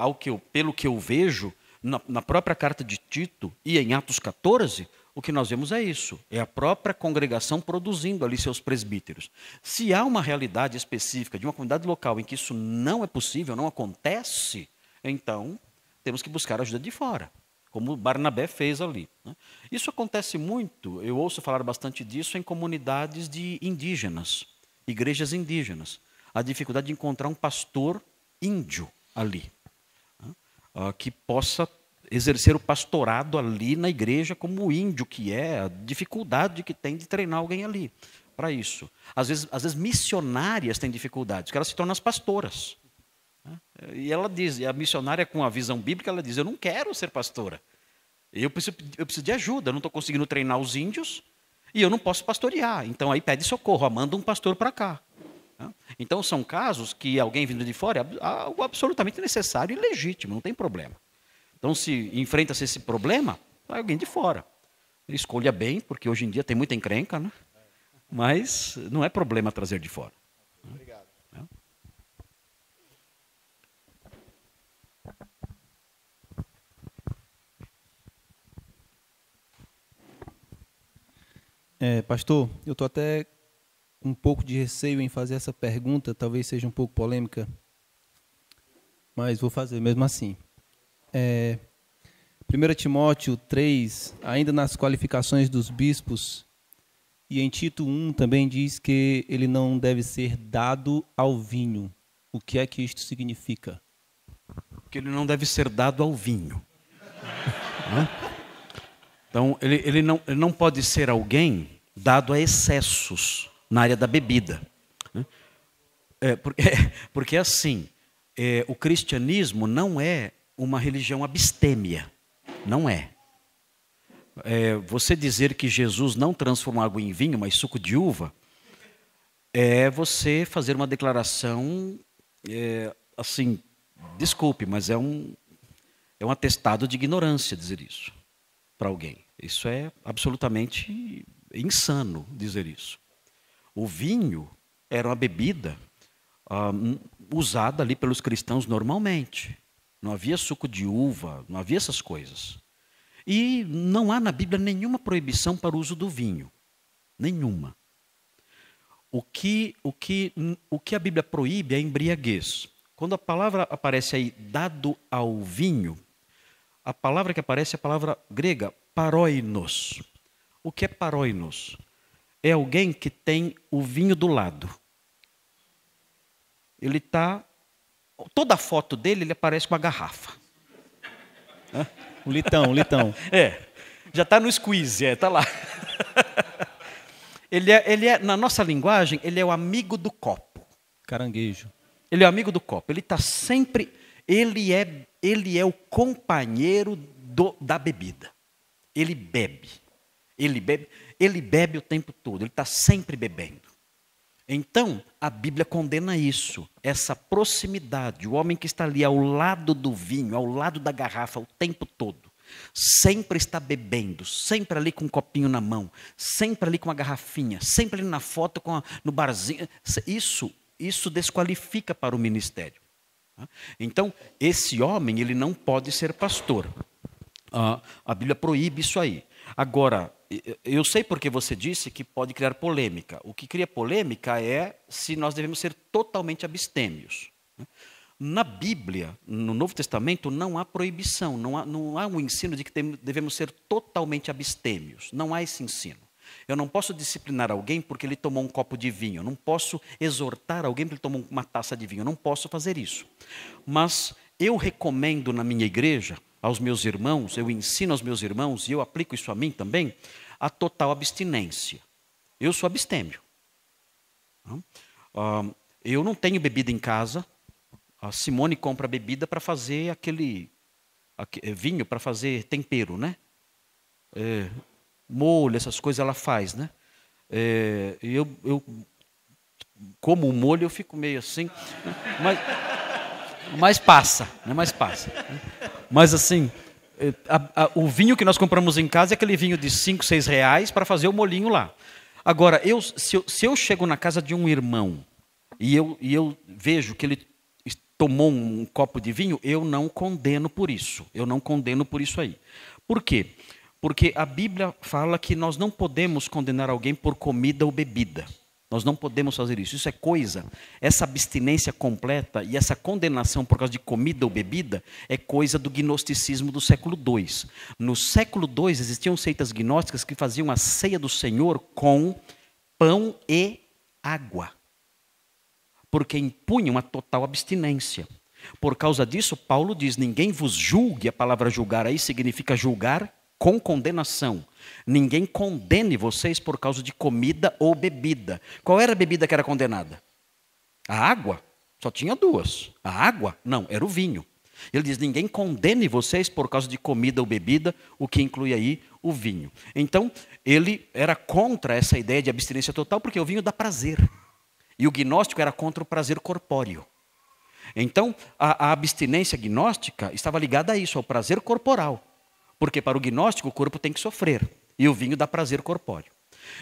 pelo que eu vejo, na própria carta de Tito e em Atos 14, o que nós vemos é isso, é a própria congregação produzindo ali seus presbíteros. Se há uma realidade específica de uma comunidade local em que isso não é possível, não acontece, então temos que buscar ajuda de fora, como Barnabé fez ali. Isso acontece muito, eu ouço falar bastante disso em comunidades de indígenas, igrejas indígenas. A dificuldade de encontrar um pastor índio ali, que possa exercer o pastorado ali na igreja como índio que é, a dificuldade que tem de treinar alguém ali para isso. Às vezes missionárias têm dificuldades, porque elas se tornam as pastoras. E ela diz, e a missionária com a visão bíblica, ela diz, eu não quero ser pastora. Eu preciso de ajuda, eu não estou conseguindo treinar os índios e eu não posso pastorear. Então aí pede socorro, manda um pastor para cá. Então são casos que alguém vindo de fora é algo absolutamente necessário e legítimo, não tem problema. Então se enfrenta-se esse problema, vai alguém de fora. Escolha bem, porque hoje em dia tem muita encrenca, né? Mas não é problema trazer de fora. Obrigado. Pastor, eu estou até com um pouco de receio em fazer essa pergunta, talvez seja um pouco polêmica, mas vou fazer mesmo assim. 1 Timóteo 3, ainda nas qualificações dos bispos, e em Tito 1 também diz que ele não deve ser dado ao vinho. O que é que isto significa? Que ele não deve ser dado ao vinho. Então, ele não pode ser alguém dado a excessos na área da bebida. Porque assim, o cristianismo não é uma religião abstêmia. Não é. Você dizer que Jesus não transformou água em vinho, mas suco de uva, é você fazer uma declaração, assim, desculpe, mas é um atestado de ignorância dizer isso para alguém. Isso é absolutamente insano dizer isso. O vinho era uma bebida usada ali pelos cristãos normalmente. Não havia suco de uva, não havia essas coisas. E não há na Bíblia nenhuma proibição para o uso do vinho. Nenhuma. O que a Bíblia proíbe é a embriaguez. Quando a palavra aparece aí, dado ao vinho, a palavra que aparece é a palavra grega, paroinos. O que é paroinos? É alguém que tem o vinho do lado. Ele está... Toda a foto dele, ele aparece com uma garrafa. Um litão. Já está no squeeze, está lá. Ele é, na nossa linguagem, ele é o amigo do copo. Caranguejo. Ele é o amigo do copo. Ele está sempre... Ele é o companheiro da bebida. Ele bebe o tempo todo, ele está sempre bebendo. Então, a Bíblia condena isso, essa proximidade, o homem que está ali ao lado do vinho, ao lado da garrafa o tempo todo, sempre está bebendo, sempre ali com um copinho na mão, sempre ali com uma garrafinha, sempre ali na foto no barzinho. Isso desqualifica para o ministério. Então, esse homem, ele não pode ser pastor. A Bíblia proíbe isso aí. Agora, eu sei porque você disse que pode criar polêmica. O que cria polêmica é se nós devemos ser totalmente abstêmios. Na Bíblia, no Novo Testamento, não há proibição, não há um ensino de que devemos ser totalmente abstêmios. Não há esse ensino. Eu não posso disciplinar alguém porque ele tomou um copo de vinho. Eu não posso exortar alguém porque ele tomou uma taça de vinho. Eu não posso fazer isso. Mas eu recomendo na minha igreja, aos meus irmãos, eu ensino aos meus irmãos, e eu aplico isso a mim também, a total abstinência. Eu sou abstêmio. Eu não tenho bebida em casa. A Simone compra bebida para fazer aquele vinho, para fazer tempero, né? Molho, essas coisas ela faz, né? Eu como o molho, eu fico meio assim, mas passa, né? Mas assim, o vinho que nós compramos em casa é aquele vinho de 5, 6 reais para fazer o molhinho lá. Agora, se eu chego na casa de um irmão e eu vejo que ele tomou um copo de vinho, eu não condeno por isso. Eu não condeno por isso aí. Por quê? Porque a Bíblia fala que nós não podemos condenar alguém por comida ou bebida. Nós não podemos fazer isso. Isso é essa abstinência completa e essa condenação por causa de comida ou bebida é coisa do gnosticismo do século II. No século II existiam seitas gnósticas que faziam a ceia do Senhor com pão e água, porque impunham a total abstinência. Por causa disso, Paulo diz, ninguém vos julgue, a palavra julgar aí significa julgar com condenação. Ninguém condene vocês por causa de comida ou bebida. Qual era a bebida que era condenada? A água? Só tinha duas. A água? Não, era o vinho. Ele diz, ninguém condene vocês por causa de comida ou bebida, o que inclui aí o vinho. Então, ele era contra essa ideia de abstinência total, porque o vinho dá prazer. E o gnóstico era contra o prazer corpóreo. Então, a abstinência gnóstica estava ligada a isso, ao prazer corporal. Porque para o gnóstico o corpo tem que sofrer. E o vinho dá prazer corpóreo.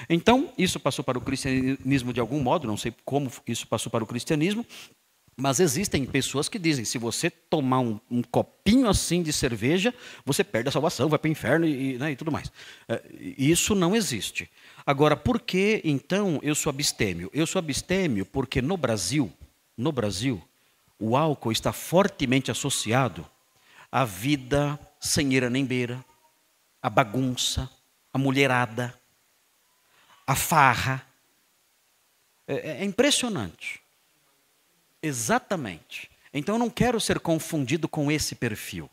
Então, isso passou para o cristianismo de algum modo, não sei como isso passou para o cristianismo, mas existem pessoas que dizem, se você tomar um copinho assim de cerveja, você perde a salvação, vai para o inferno e tudo mais. Isso não existe. Agora, por que então eu sou abstêmio? Eu sou abstêmio porque no Brasil, o álcool está fortemente associado à vida sem eira nem beira, à bagunça, à mulherada, à farra. É impressionante. Exatamente. Então eu não quero ser confundido com esse perfil.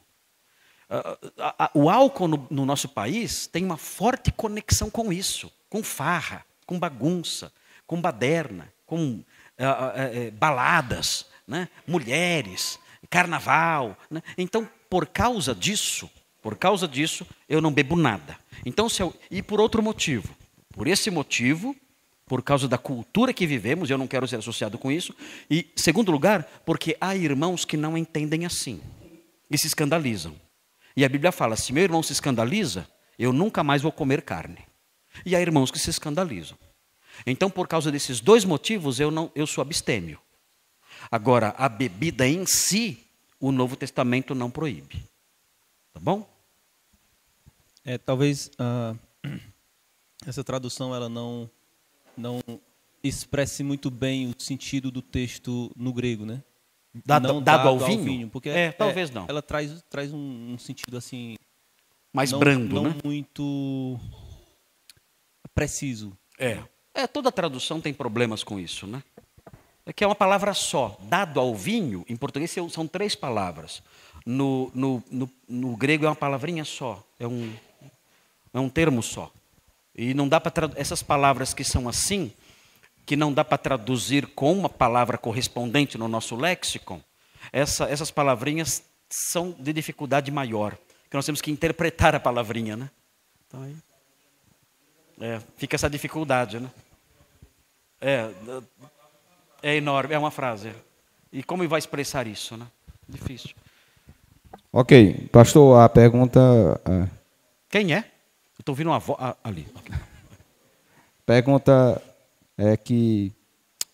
O álcool no nosso país tem uma forte conexão com isso, com farra, com bagunça, com baderna, com baladas, né? Mulheres, carnaval. Né? Então, por causa disso, eu não bebo nada. Então, e por outro motivo, por esse motivo, por causa da cultura que vivemos, eu não quero ser associado com isso. E, segundo lugar, porque há irmãos que não entendem assim e se escandalizam. E a Bíblia fala, se meu irmão se escandaliza, eu nunca mais vou comer carne. E há irmãos que se escandalizam. Então, por causa desses dois motivos, eu sou abstêmio. Agora, a bebida em si, o Novo Testamento não proíbe. Tá bom? Talvez essa tradução ela não expresse muito bem o sentido do texto no grego, né? Dado ao vinho? Porque talvez não. Ela traz um sentido assim mais brando, não né? muito preciso. Toda tradução tem problemas com isso, né? É que é uma palavra só. Dado ao vinho, em português são 3 palavras. No grego é uma palavrinha só. É um termo só. E não dá para essas palavras que são assim, que não dá para traduzir com uma palavra correspondente no nosso léxico, essas palavrinhas são de dificuldade maior, que nós temos que interpretar a palavrinha, né? Então, aí, fica essa dificuldade, né? É enorme, é uma frase. E como vai expressar isso, né? Difícil. Ok, pastor, a pergunta... Quem é? Eu estou ouvindo uma voz ali. Pergunta é que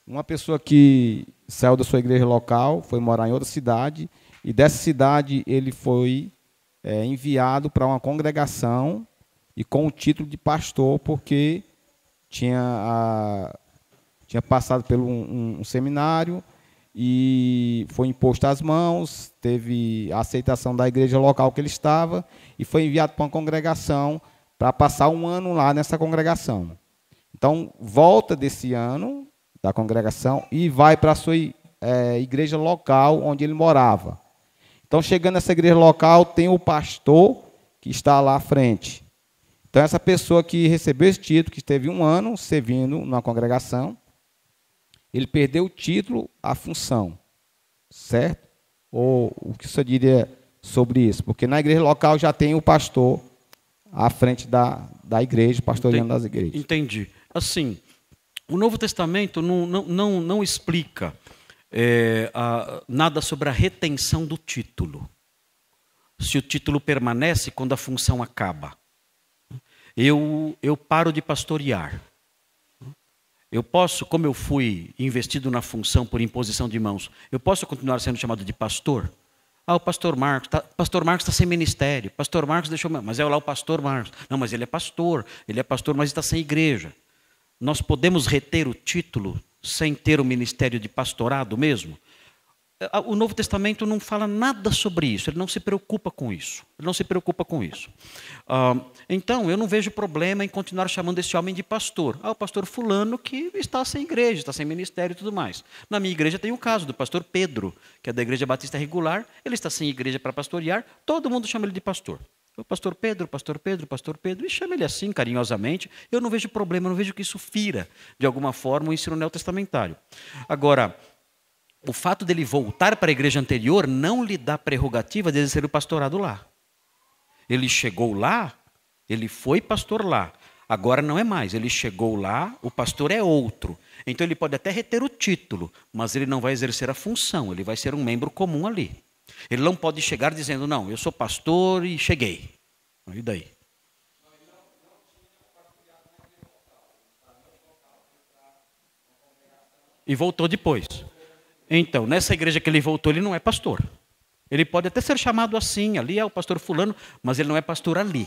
uma pessoa que saiu da sua igreja local, foi morar em outra cidade, e dessa cidade ele foi enviado para uma congregação e com o título de pastor, porque tinha passado por um seminário e foi imposto às mãos, teve a aceitação da igreja local que ele estava e foi enviado para uma congregação para passar um ano lá nessa congregação. Então, volta desse ano da congregação e vai para a sua igreja local onde ele morava. Então, chegando nessa igreja local, tem o pastor que está lá à frente. Então, essa pessoa que recebeu esse título, que esteve um ano servindo na congregação, ele perdeu o título, a função, certo? Ou o que você diria sobre isso? Porque na igreja local já tem o pastor à frente da igreja, pastoreando das igrejas. Entendi. Assim, o Novo Testamento não explica nada sobre a retenção do título. Se o título permanece quando a função acaba. Eu paro de pastorear. Eu posso, como eu fui investido na função por imposição de mãos, eu posso continuar sendo chamado de pastor? O pastor Marcos está sem ministério. Pastor Marcos deixou... Mas é lá o pastor Marcos. Não, mas ele é pastor, mas está sem igreja. Nós podemos reter o título sem ter o ministério de pastorado mesmo? o Novo Testamento não fala nada sobre isso, ele não se preocupa com isso. Ele não se preocupa com isso. Então, eu não vejo problema em continuar chamando esse homem de pastor. O pastor fulano que está sem igreja, está sem ministério e tudo mais. Na minha igreja tem o caso do pastor Pedro, que é da Igreja Batista Regular, ele está sem igreja para pastorear, todo mundo chama ele de pastor. O pastor Pedro, pastor Pedro, pastor Pedro, e chama ele assim, carinhosamente. Eu não vejo problema, eu não vejo que isso fira, de alguma forma, o ensino neotestamentário. Agora, o fato dele voltar para a igreja anterior não lhe dá prerrogativa de exercer o pastorado lá. Ele chegou lá, ele foi pastor lá. Agora não é mais, ele chegou lá, o pastor é outro. Então ele pode até reter o título, mas ele não vai exercer a função, ele vai ser um membro comum ali. Ele não pode chegar dizendo, não, eu sou pastor e cheguei. E daí? E voltou depois. Então, nessa igreja que ele voltou, ele não é pastor. Ele pode até ser chamado assim, ali é o pastor fulano, mas ele não é pastor ali.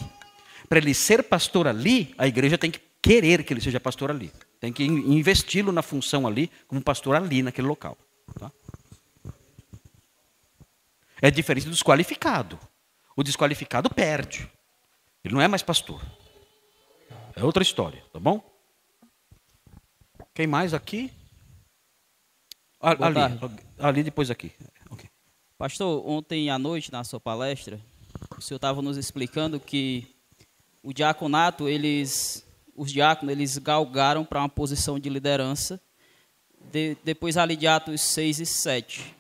Para ele ser pastor ali, a igreja tem que querer que ele seja pastor ali. Tem que investi-lo na função ali, como pastor ali, naquele local. Tá? É diferente do desqualificado. O desqualificado perde. Ele não é mais pastor. É outra história, tá bom? Quem mais aqui? Ali depois aqui. Okay. Pastor, ontem à noite, na sua palestra, o senhor estava nos explicando que o diaconato, os diáconos, eles galgaram para uma posição de liderança, depois ali de Atos 6 e 7.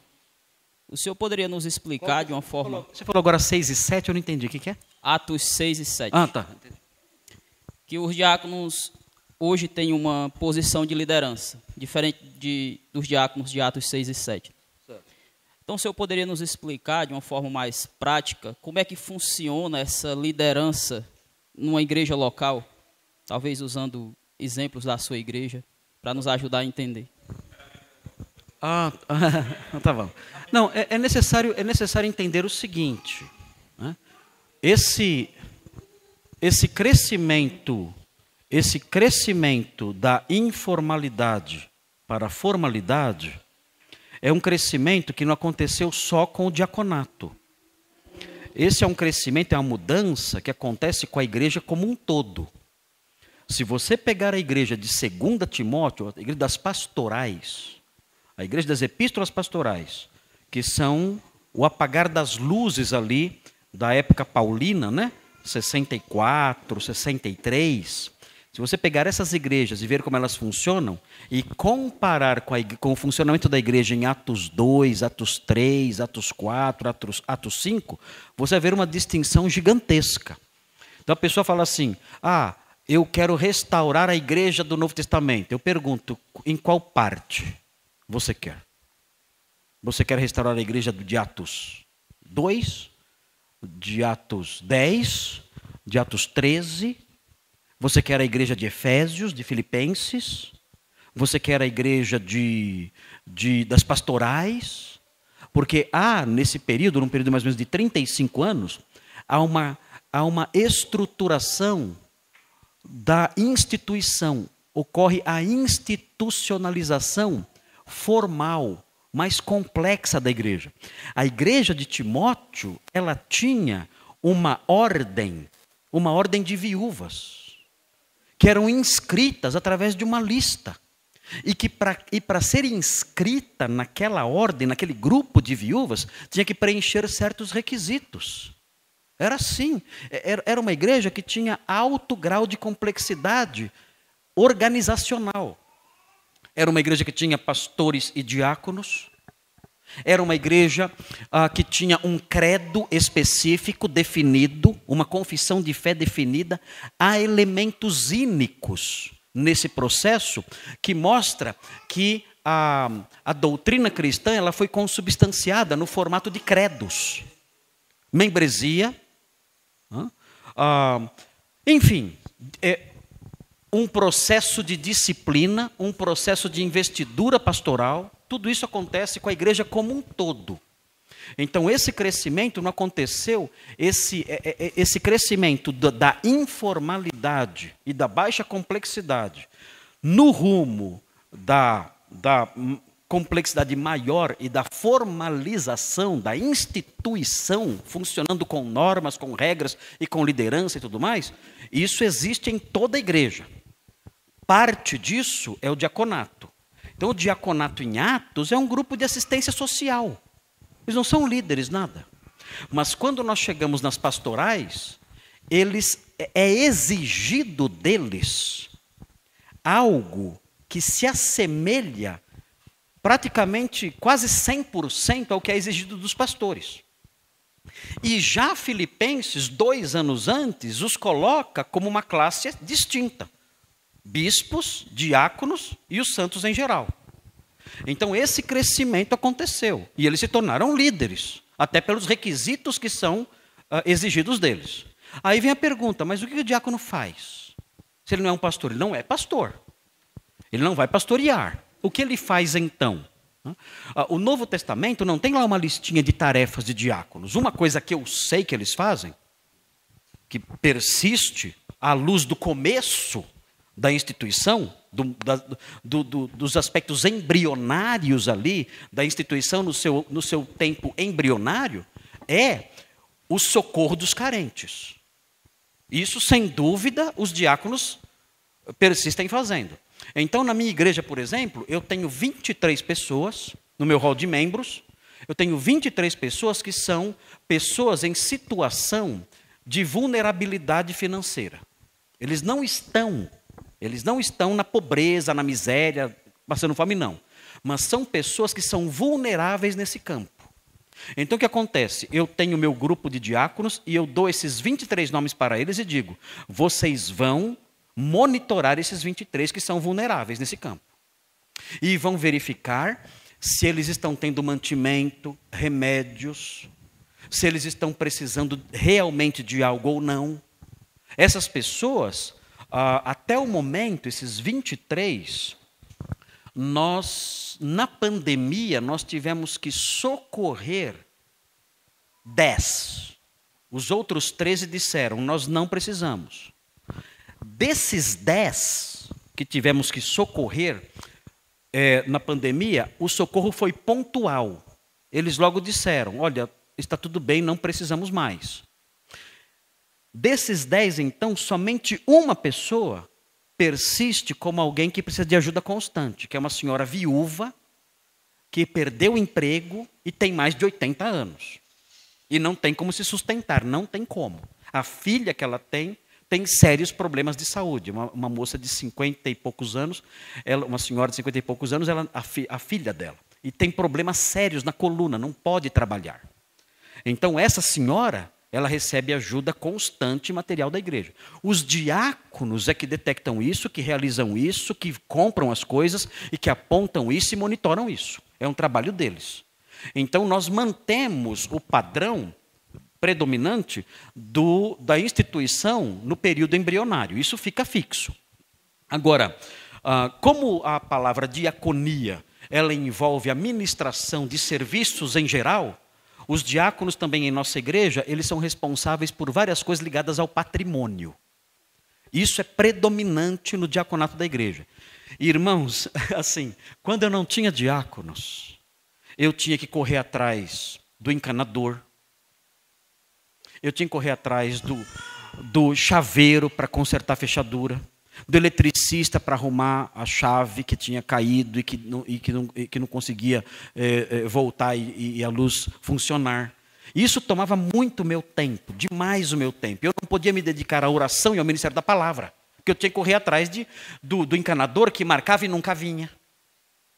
O senhor poderia nos explicar de uma forma... Você falou agora 6 e 7, eu não entendi. O que é? Atos 6 e 7. Ah, tá. Que os diáconos hoje têm uma posição de liderança, diferente dos diáconos de Atos 6 e 7. Certo. Então, o senhor poderia nos explicar de uma forma mais prática como é que funciona essa liderança numa igreja local, talvez usando exemplos da sua igreja, para nos ajudar a entender? Tá bom. Não, é necessário entender o seguinte, né? Esse crescimento da informalidade para a formalidade é um crescimento que não aconteceu só com o diaconato. Esse é um crescimento, é uma mudança que acontece com a igreja como um todo. Se você pegar a igreja de 2 Timóteo, a igreja das pastorais, a igreja das epístolas pastorais, que são o apagar das luzes ali da época paulina, né? 64, 63. Se você pegar essas igrejas e ver como elas funcionam e comparar com o funcionamento da igreja em Atos 2, Atos 3, Atos 4, Atos 5, você vai ver uma distinção gigantesca. Então a pessoa fala assim, eu quero restaurar a igreja do Novo Testamento. Eu pergunto, em qual parte você quer? Você quer restaurar a igreja de Atos 2, de Atos 10, de Atos 13? Você quer a igreja de Efésios, de Filipenses? Você quer a igreja das pastorais? Porque nesse período, num período mais ou menos de 35 anos, há uma estruturação da instituição. Ocorre a institucionalização formal, mais complexa da igreja. A igreja de Timóteo, ela tinha uma ordem de viúvas, que eram inscritas através de uma lista. E para ser inscrita naquela ordem, naquele grupo de viúvas, tinha que preencher certos requisitos. Era assim. Era uma igreja que tinha alto grau de complexidade organizacional. Era uma igreja que tinha pastores e diáconos. Era uma igreja que tinha um credo específico, definido, uma confissão de fé definida. Há elementos ínicos nesse processo que mostra que a doutrina cristã ela foi consubstanciada no formato de credos. Membresia, enfim, um processo de disciplina, um processo de investidura pastoral, tudo isso acontece com a igreja como um todo. Então, esse crescimento não aconteceu, esse crescimento da informalidade e da baixa complexidade no rumo da complexidade maior e da formalização da instituição, funcionando com normas, com regras e com liderança e tudo mais, isso existe em toda a igreja. Parte disso é o diaconato. Então, o diaconato em Atos é um grupo de assistência social. Eles não são líderes, nada. Mas quando nós chegamos nas pastorais, é exigido deles algo que se assemelha praticamente quase 100% ao que é exigido dos pastores. E já Filipenses, 2 anos antes, os coloca como uma classe distinta. Bispos, diáconos e os santos em geral. Então esse crescimento aconteceu. E eles se tornaram líderes, até pelos requisitos que são exigidos deles. Aí vem a pergunta, mas o que o diácono faz? Se ele não é um pastor, ele não é pastor. Ele não vai pastorear. O que ele faz então? O Novo Testamento não tem lá uma listinha de tarefas de diáconos. Uma coisa que eu sei que eles fazem, que persiste à luz do começo da instituição, dos aspectos embrionários ali, da instituição no seu tempo embrionário, é o socorro dos carentes. Isso, sem dúvida, os diáconos persistem fazendo. Então, na minha igreja, por exemplo, eu tenho 23 pessoas, no meu hall de membros, eu tenho 23 pessoas que são pessoas em situação de vulnerabilidade financeira. Eles não estão na pobreza, na miséria, passando fome, não. Mas são pessoas que são vulneráveis nesse campo. Então, o que acontece? Eu tenho meu grupo de diáconos e eu dou esses 23 nomes para eles e digo, vocês vão monitorar esses 23 que são vulneráveis nesse campo. E vão verificar se eles estão tendo mantimento, remédios, se eles estão precisando realmente de algo ou não. Essas pessoas, até o momento, esses 23, na pandemia, nós tivemos que socorrer 10. Os outros 13 disseram, nós não precisamos. Desses 10 que tivemos que socorrer na pandemia, o socorro foi pontual. Eles logo disseram, olha, está tudo bem, não precisamos mais. Desses 10, então, somente uma pessoa persiste como alguém que precisa de ajuda constante, que é uma senhora viúva, que perdeu o emprego e tem mais de 80 anos. E não tem como se sustentar, não tem como. A filha que ela tem sérios problemas de saúde. Uma moça de 50 e poucos anos, uma senhora de 50 e poucos anos, a filha dela. E tem problemas sérios na coluna, não pode trabalhar. Então, essa senhora, ela recebe ajuda constante material da igreja. Os diáconos é que detectam isso, que realizam isso, que compram as coisas e que apontam isso e monitoram isso. É um trabalho deles. Então, nós mantemos o padrão predominante da instituição no período embrionário. Isso fica fixo. Agora, como a palavra diaconia, ela envolve a ministração de serviços em geral, os diáconos também em nossa igreja, eles são responsáveis por várias coisas ligadas ao patrimônio. Isso é predominante no diaconato da igreja. Irmãos, assim, quando eu não tinha diáconos, eu tinha que correr atrás do encanador, eu tinha que correr atrás do chaveiro para consertar a fechadura, do eletricista para arrumar a chave que tinha caído e que não conseguia voltar e a luz funcionar. Isso tomava muito meu tempo, demais o meu tempo. Eu não podia me dedicar à oração e ao ministério da palavra, porque eu tinha que correr atrás do encanador que marcava e nunca vinha.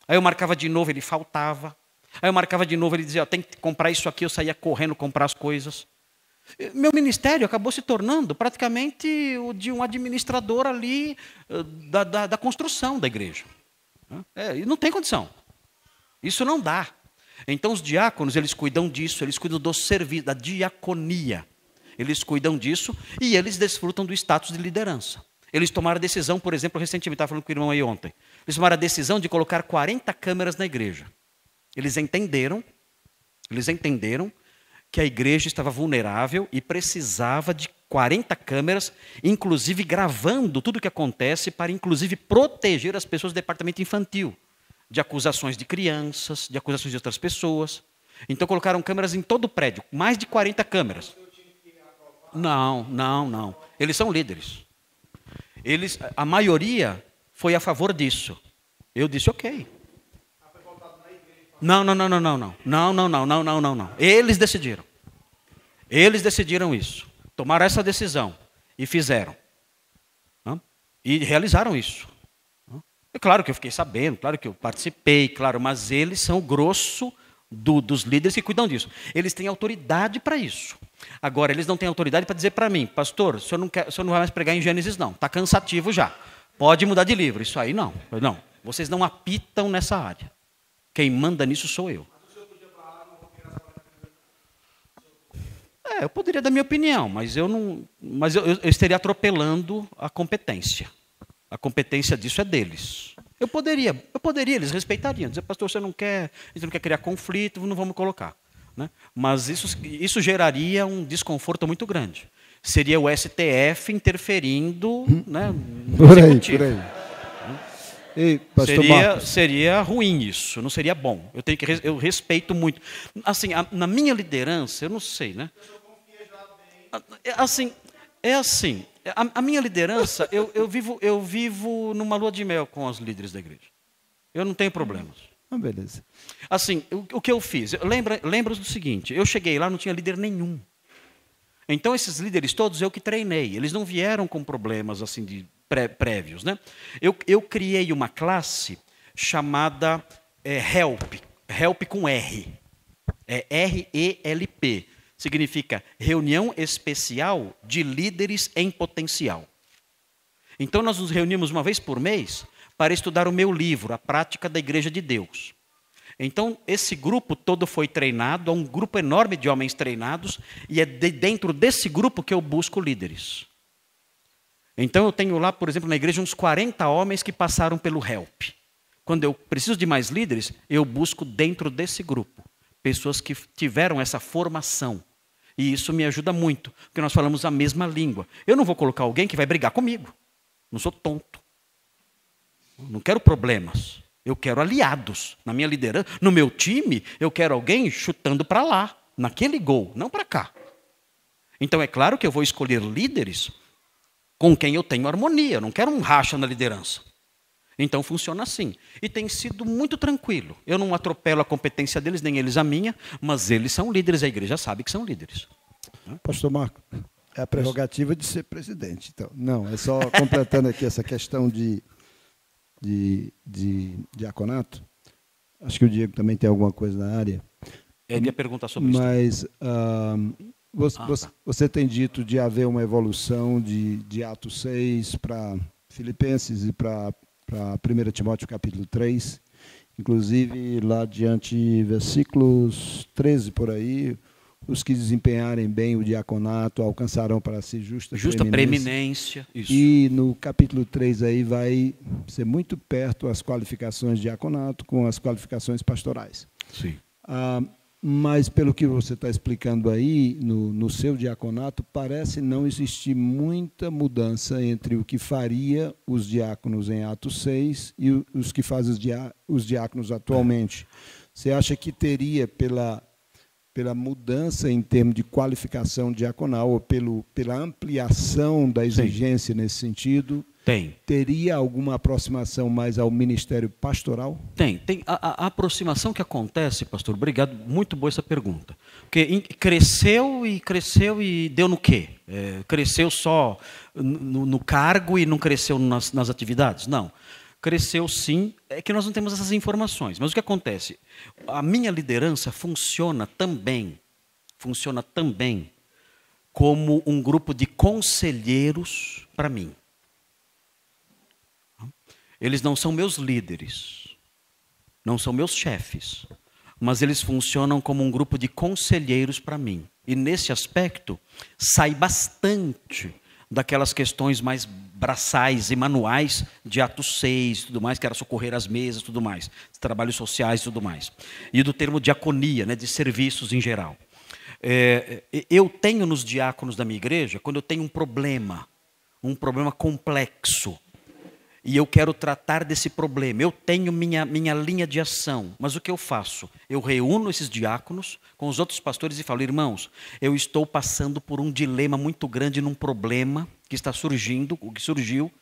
Aí eu marcava de novo, ele faltava. Aí eu marcava de novo, ele dizia, tem que comprar isso aqui, eu saía correndo comprar as coisas. Meu ministério acabou se tornando praticamente o de um administrador ali da construção da igreja. E não tem condição. Isso não dá. Então os diáconos, eles cuidam disso, eles cuidam do serviço, da diaconia. Eles cuidam disso e eles desfrutam do status de liderança. Eles tomaram a decisão, por exemplo, recentemente, estava falando com o irmão aí ontem, eles tomaram a decisão de colocar 40 câmeras na igreja. Eles entenderam que a igreja estava vulnerável e precisava de 40 câmeras, inclusive gravando tudo o que acontece, para inclusive proteger as pessoas do departamento infantil, de acusações de crianças, de acusações de outras pessoas. Então colocaram câmeras em todo o prédio, mais de 40 câmeras. Não. Eles são líderes. A maioria foi a favor disso. Eu disse ok. Não. Eles decidiram. Eles decidiram isso. Tomaram essa decisão e fizeram. E realizaram isso. É claro que eu fiquei sabendo, claro que eu participei, claro, mas eles são o grosso dos líderes que cuidam disso. Eles têm autoridade para isso. Agora, eles não têm autoridade para dizer para mim, pastor, o senhor não vai mais pregar em Gênesis, não. Está cansativo já. Pode mudar de livro. Isso aí não. Não. Vocês não apitam nessa área. Quem manda nisso sou eu. Eu poderia dar minha opinião, mas eu estaria atropelando a competência. A competência disso é deles. Eu poderia, eles respeitariam. Dizer, pastor, você não quer criar conflito, não vamos colocar. Né? Mas isso geraria um desconforto muito grande. Seria o STF interferindo né, no executivo. Por aí. Ei, seria ruim isso, não seria bom. Eu respeito muito. Assim, na minha liderança, eu não sei, né? A minha liderança, eu vivo numa lua de mel com os líderes da igreja. Eu não tenho problemas. Beleza. Assim, o que eu fiz? Lembra do seguinte, eu cheguei lá, não tinha líder nenhum. Então, esses líderes todos eu que treinei. Eles não vieram com problemas assim de prévios. Né? Eu criei uma classe chamada Help com R. RELP. Significa Reunião Especial de Líderes em Potencial. Então, nós nos reunimos uma vez por mês para estudar o meu livro, A Prática da Igreja de Deus. Então, esse grupo todo foi treinado, é um grupo enorme de homens treinados, e é dentro desse grupo que eu busco líderes. Então, eu tenho lá, por exemplo, na igreja, uns 40 homens que passaram pelo HELP. Quando eu preciso de mais líderes, eu busco dentro desse grupo pessoas que tiveram essa formação. E isso me ajuda muito, porque nós falamos a mesma língua. Eu não vou colocar alguém que vai brigar comigo. Não sou tonto. Não quero problemas. Eu quero aliados. Na minha liderança, no meu time, eu quero alguém chutando para lá, naquele gol, não para cá. Então, é claro que eu vou escolher líderes com quem eu tenho harmonia. Eu não quero um racha na liderança. Então, funciona assim. E tem sido muito tranquilo. Eu não atropelo a competência deles, nem eles a minha, mas eles são líderes, a igreja sabe que são líderes. Pastor Marco, é a prerrogativa de ser presidente. Então, não, é só completando aqui essa questão de diaconato. Acho que o Diego também tem alguma coisa na área. Ele ia perguntar sobre isso. Mas você tem dito de haver uma evolução de Atos 6 para Filipenses e para 1 Timóteo capítulo 3. Inclusive, lá adiante, versículos 13 por aí, os que desempenharem bem o diaconato alcançarão para si justa preeminência. Isso. E no capítulo 3 aí vai ser muito perto as qualificações de diaconato com as qualificações pastorais. Sim. Mas pelo que você está explicando aí, no seu diaconato, parece não existir muita mudança entre o que faria os diáconos em Atos 6 e os que fazem os diáconos atualmente. Você acha que teria, pela mudança em termos de qualificação diaconal, ou pela ampliação da exigência nesse sentido, teria alguma aproximação mais ao ministério pastoral? Tem. A aproximação que acontece, pastor, obrigado, muito boa essa pergunta. Porque cresceu e deu no quê? Cresceu só no cargo e não cresceu nas atividades? Não. Cresceu sim, é que nós não temos essas informações. Mas o que acontece? A minha liderança funciona também como um grupo de conselheiros para mim. Eles não são meus líderes, não são meus chefes, mas eles funcionam como um grupo de conselheiros para mim. E nesse aspecto, sai bastante daquelas questões mais braçais e manuais de Atos 6, tudo mais, que era socorrer as mesas, tudo mais, trabalhos sociais, tudo mais. E do termo diaconia, né, de serviços em geral. Eu tenho nos diáconos da minha igreja, quando eu tenho um problema complexo, e eu quero tratar desse problema. Eu tenho minha linha de ação, mas o que eu faço? Eu reúno esses diáconos com os outros pastores e falo: irmãos, eu estou passando por um dilema muito grande num problema que está surgindo, o que surgiu,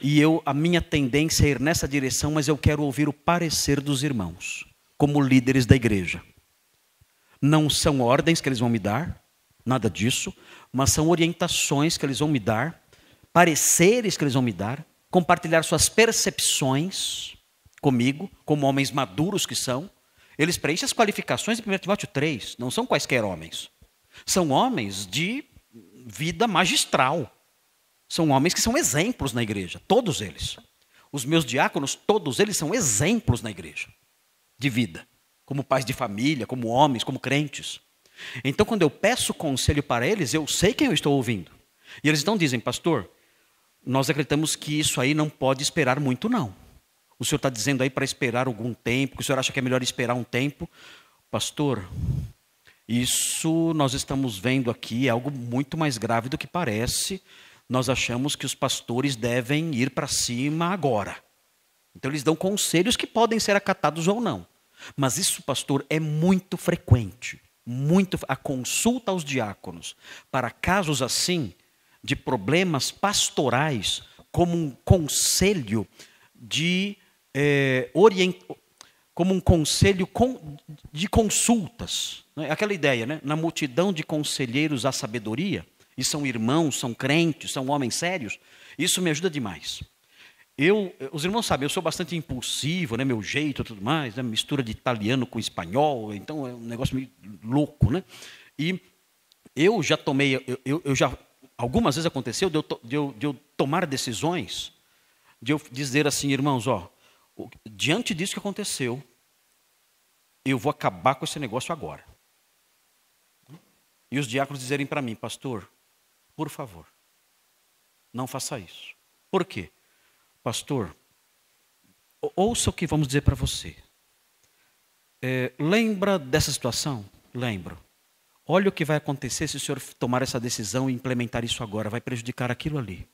e a minha tendência é ir nessa direção, mas eu quero ouvir o parecer dos irmãos, como líderes da igreja. Não são ordens que eles vão me dar, nada disso, mas são orientações que eles vão me dar, pareceres que eles vão me dar, compartilhar suas percepções comigo, como homens maduros que são. Eles preenchem as qualificações de 1 Timóteo 3, não são quaisquer homens. São homens de vida magistral. São homens que são exemplos na igreja, todos eles. Os meus diáconos, todos eles são exemplos na igreja, de vida, como pais de família, como homens, como crentes. Então, quando eu peço conselho para eles, eu sei quem eu estou ouvindo. E eles então dizem: pastor, nós acreditamos que isso aí não pode esperar muito, não. O senhor está dizendo aí para esperar algum tempo, que o senhor acha que é melhor esperar um tempo. Pastor, isso nós estamos vendo aqui é algo muito mais grave do que parece. Nós achamos que os pastores devem ir para cima agora. Então eles dão conselhos que podem ser acatados ou não. Mas isso, pastor, é muito frequente. A consulta aos diáconos para casos assim, de problemas pastorais, como um conselho como um conselho de consultas. Aquela ideia, né? Na multidão de conselheiros há sabedoria, e são irmãos, são crentes, são homens sérios. Isso me ajuda demais. Os irmãos sabem, eu sou bastante impulsivo, né? Meu jeito e tudo mais, né? Mistura de italiano com espanhol, então é um negócio meio louco, né? E eu já tomei, algumas vezes aconteceu de eu tomar decisões, de eu dizer assim: irmãos, diante disso que aconteceu, eu vou acabar com esse negócio agora. E os diáconos dizerem para mim: pastor, por favor, não faça isso. Por quê? Pastor, ouça o que vamos dizer para você. Lembra dessa situação? Lembro. Olha o que vai acontecer se o senhor tomar essa decisão e implementar isso agora. Vai prejudicar aquilo ali.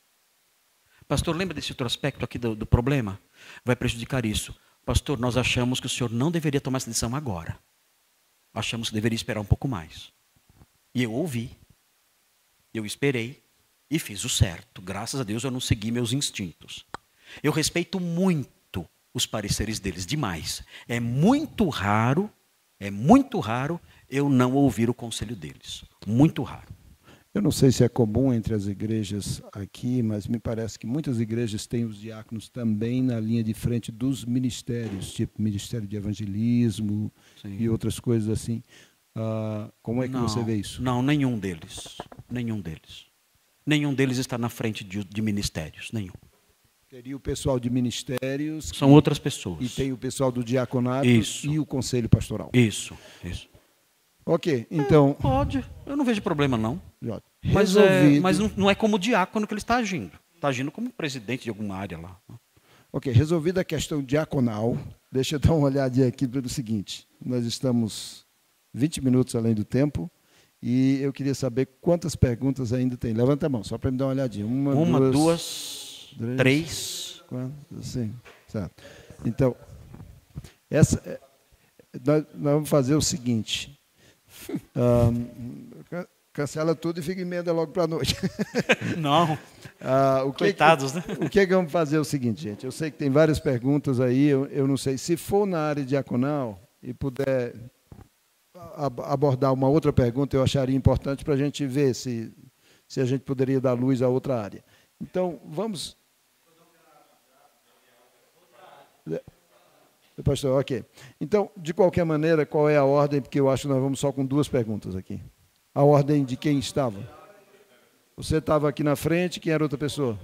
Pastor, lembra desse outro aspecto aqui do problema? Vai prejudicar isso. Pastor, nós achamos que o senhor não deveria tomar essa decisão agora. Achamos que deveria esperar um pouco mais. E eu ouvi. Eu esperei e fiz o certo. Graças a Deus eu não segui meus instintos. Eu respeito muito os pareceres deles, demais. É muito raro eu não ouvir o conselho deles. Muito raro. Eu não sei se é comum entre as igrejas aqui, mas me parece que muitas igrejas têm os diáconos também na linha de frente dos ministérios, tipo ministério de evangelismo. Sim. E outras coisas assim. Como é que você vê isso? Não, nenhum deles. Nenhum deles. Nenhum deles está na frente de ministérios, nenhum. Teria o pessoal de ministérios. São outras pessoas. E tem o pessoal do diaconato. Isso. E o conselho pastoral. Isso. Ok, então... Pode, eu não vejo problema não. Mas não é como diácono que ele está agindo. Está agindo como presidente de alguma área lá. Ok, resolvida a questão diaconal, deixa eu dar uma olhadinha aqui pelo seguinte. Nós estamos 20 minutos além do tempo e eu queria saber quantas perguntas ainda tem. Levanta a mão, só para me dar uma olhadinha. Uma, duas, três. Quantas? Sim, certo. Então, nós vamos fazer o seguinte. Cancela tudo e fica emenda logo para a noite. Não. Coitados, né? O que vamos fazer é o seguinte, gente. Eu sei que tem várias perguntas aí. Eu não sei. Se for na área diaconal e puder abordar uma outra pergunta, eu acharia importante para a gente ver se a gente poderia dar luz a outra área. Então, vamos... Pastor, ok. Então, de qualquer maneira, qual é a ordem? Porque eu acho que nós vamos só com 2 perguntas aqui. A ordem de quem estava? Você estava aqui na frente, quem era outra pessoa?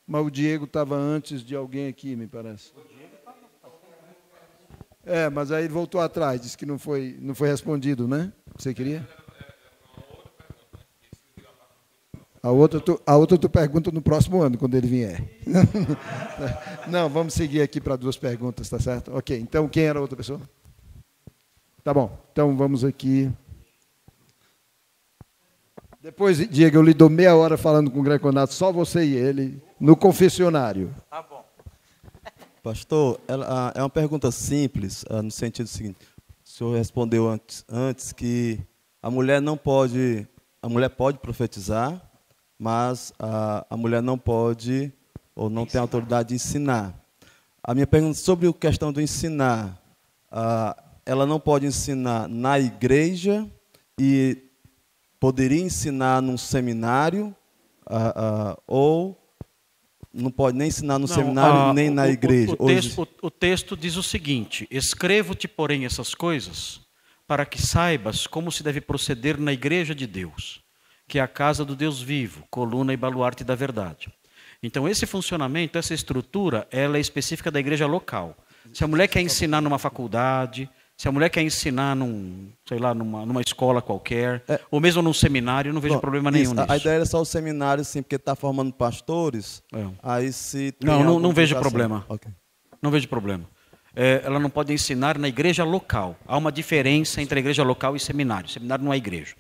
Mas o Diego estava antes de alguém aqui, me parece. Mas aí ele voltou atrás, disse que não foi respondido, né? Você queria? A outra tu pergunta no próximo ano, quando ele vier. Não, vamos seguir aqui para 2 perguntas, tá certo? Ok, então quem era a outra pessoa? Tá bom, então vamos aqui. Depois, Diego, eu lhe dou meia hora falando com o Greconato, só você e ele, no confessionário. Tá bom. Pastor, é uma pergunta simples, no sentido seguinte. O senhor respondeu antes que a mulher pode profetizar, mas a mulher não pode ou não tem autoridade de ensinar. A minha pergunta sobre a questão do ensinar, ela não pode ensinar na igreja e poderia ensinar num seminário, ou não pode nem ensinar no seminário nem na igreja. O texto diz o seguinte: escrevo-te, porém, essas coisas para que saibas como se deve proceder na igreja de Deus, que é a casa do Deus vivo, coluna e baluarte da verdade. Então, esse funcionamento, essa estrutura, ela é específica da igreja local. Se a mulher quer ensinar numa faculdade, se a mulher quer ensinar numa escola qualquer, ou mesmo num seminário, eu não vejo problema nenhum nisso. A ideia era só o seminário, sim, porque está formando pastores. Aí se não vejo problema. Okay. Não vejo problema. Ela não pode ensinar na igreja local. Há uma diferença entre a igreja local e seminário. Seminário não é igreja.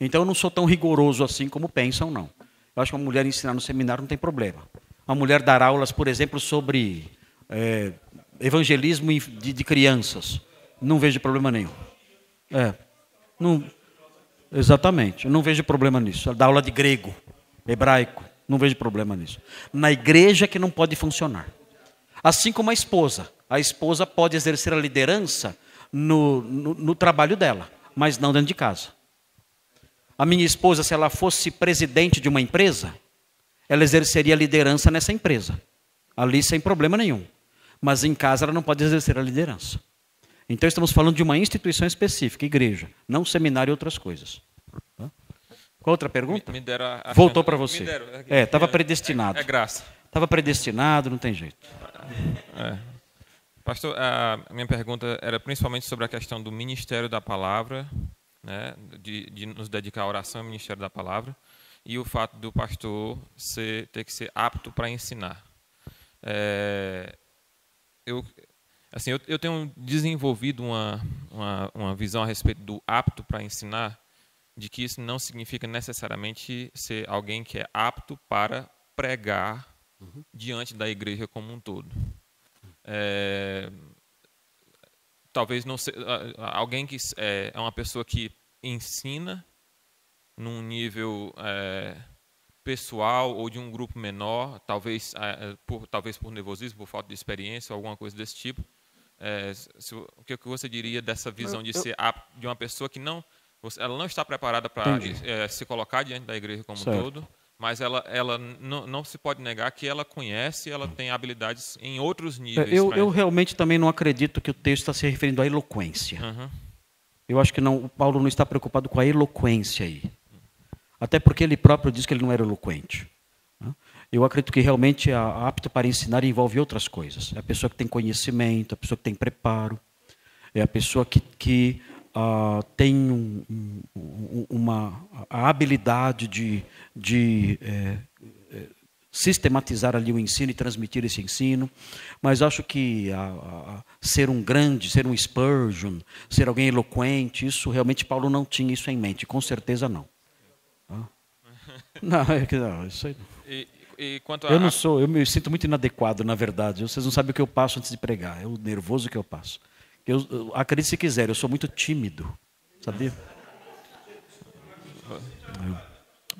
Então eu não sou tão rigoroso assim como pensam, não. Eu acho que uma mulher ensinar no seminário não tem problema. Uma mulher dar aulas, por exemplo, sobre evangelismo de crianças. Não vejo problema nenhum. Exatamente. Eu não vejo problema nisso. Ela dá aula de grego, hebraico. Não vejo problema nisso. Na igreja que não pode funcionar. Assim como a esposa. A esposa pode exercer a liderança no trabalho dela, mas não dentro de casa. A minha esposa, se ela fosse presidente de uma empresa, ela exerceria a liderança nessa empresa. Ali sem problema nenhum. Mas em casa ela não pode exercer a liderança. Então estamos falando de uma instituição específica, igreja, não seminário e outras coisas. Qual outra pergunta? Voltou para você. Estava predestinado. É graça. Estava predestinado, não tem jeito. Pastor, a minha pergunta era principalmente sobre a questão do ministério da palavra, né, de nos dedicar à oração e ao ministério da palavra, e o fato do pastor ter que ser apto para ensinar. Eu tenho desenvolvido uma visão a respeito do apto para ensinar, de que isso não significa necessariamente ser alguém que é apto para pregar diante da igreja como um todo. Talvez não seja alguém que é uma pessoa que ensina num nível pessoal ou de um grupo menor, talvez por nervosismo, por falta de experiência, alguma coisa desse tipo. O que você diria dessa visão de ser apto, de uma pessoa que ela não está preparada para se colocar diante da igreja como um todo, mas ela não se pode negar que ela conhece, ela tem habilidades em outros níveis. Eu realmente também não acredito que o texto está se referindo à eloquência. Eu acho que o Paulo não está preocupado com a eloquência aí. Até porque ele próprio diz que ele não era eloquente. Eu acredito que realmente a apto para ensinar envolve outras coisas. É a pessoa que tem conhecimento, a pessoa que tem preparo, é a pessoa que tem a habilidade de sistematizar ali o ensino e transmitir esse ensino. Mas acho que ser um Spurgeon, ser alguém eloquente, isso realmente Paulo não tinha isso em mente, com certeza não. Não, isso aí não. Eu me sinto muito inadequado, na verdade. Vocês não sabem o que eu passo antes de pregar, é o nervoso que eu passo. Eu acredite se quiser, eu sou muito tímido, sabia?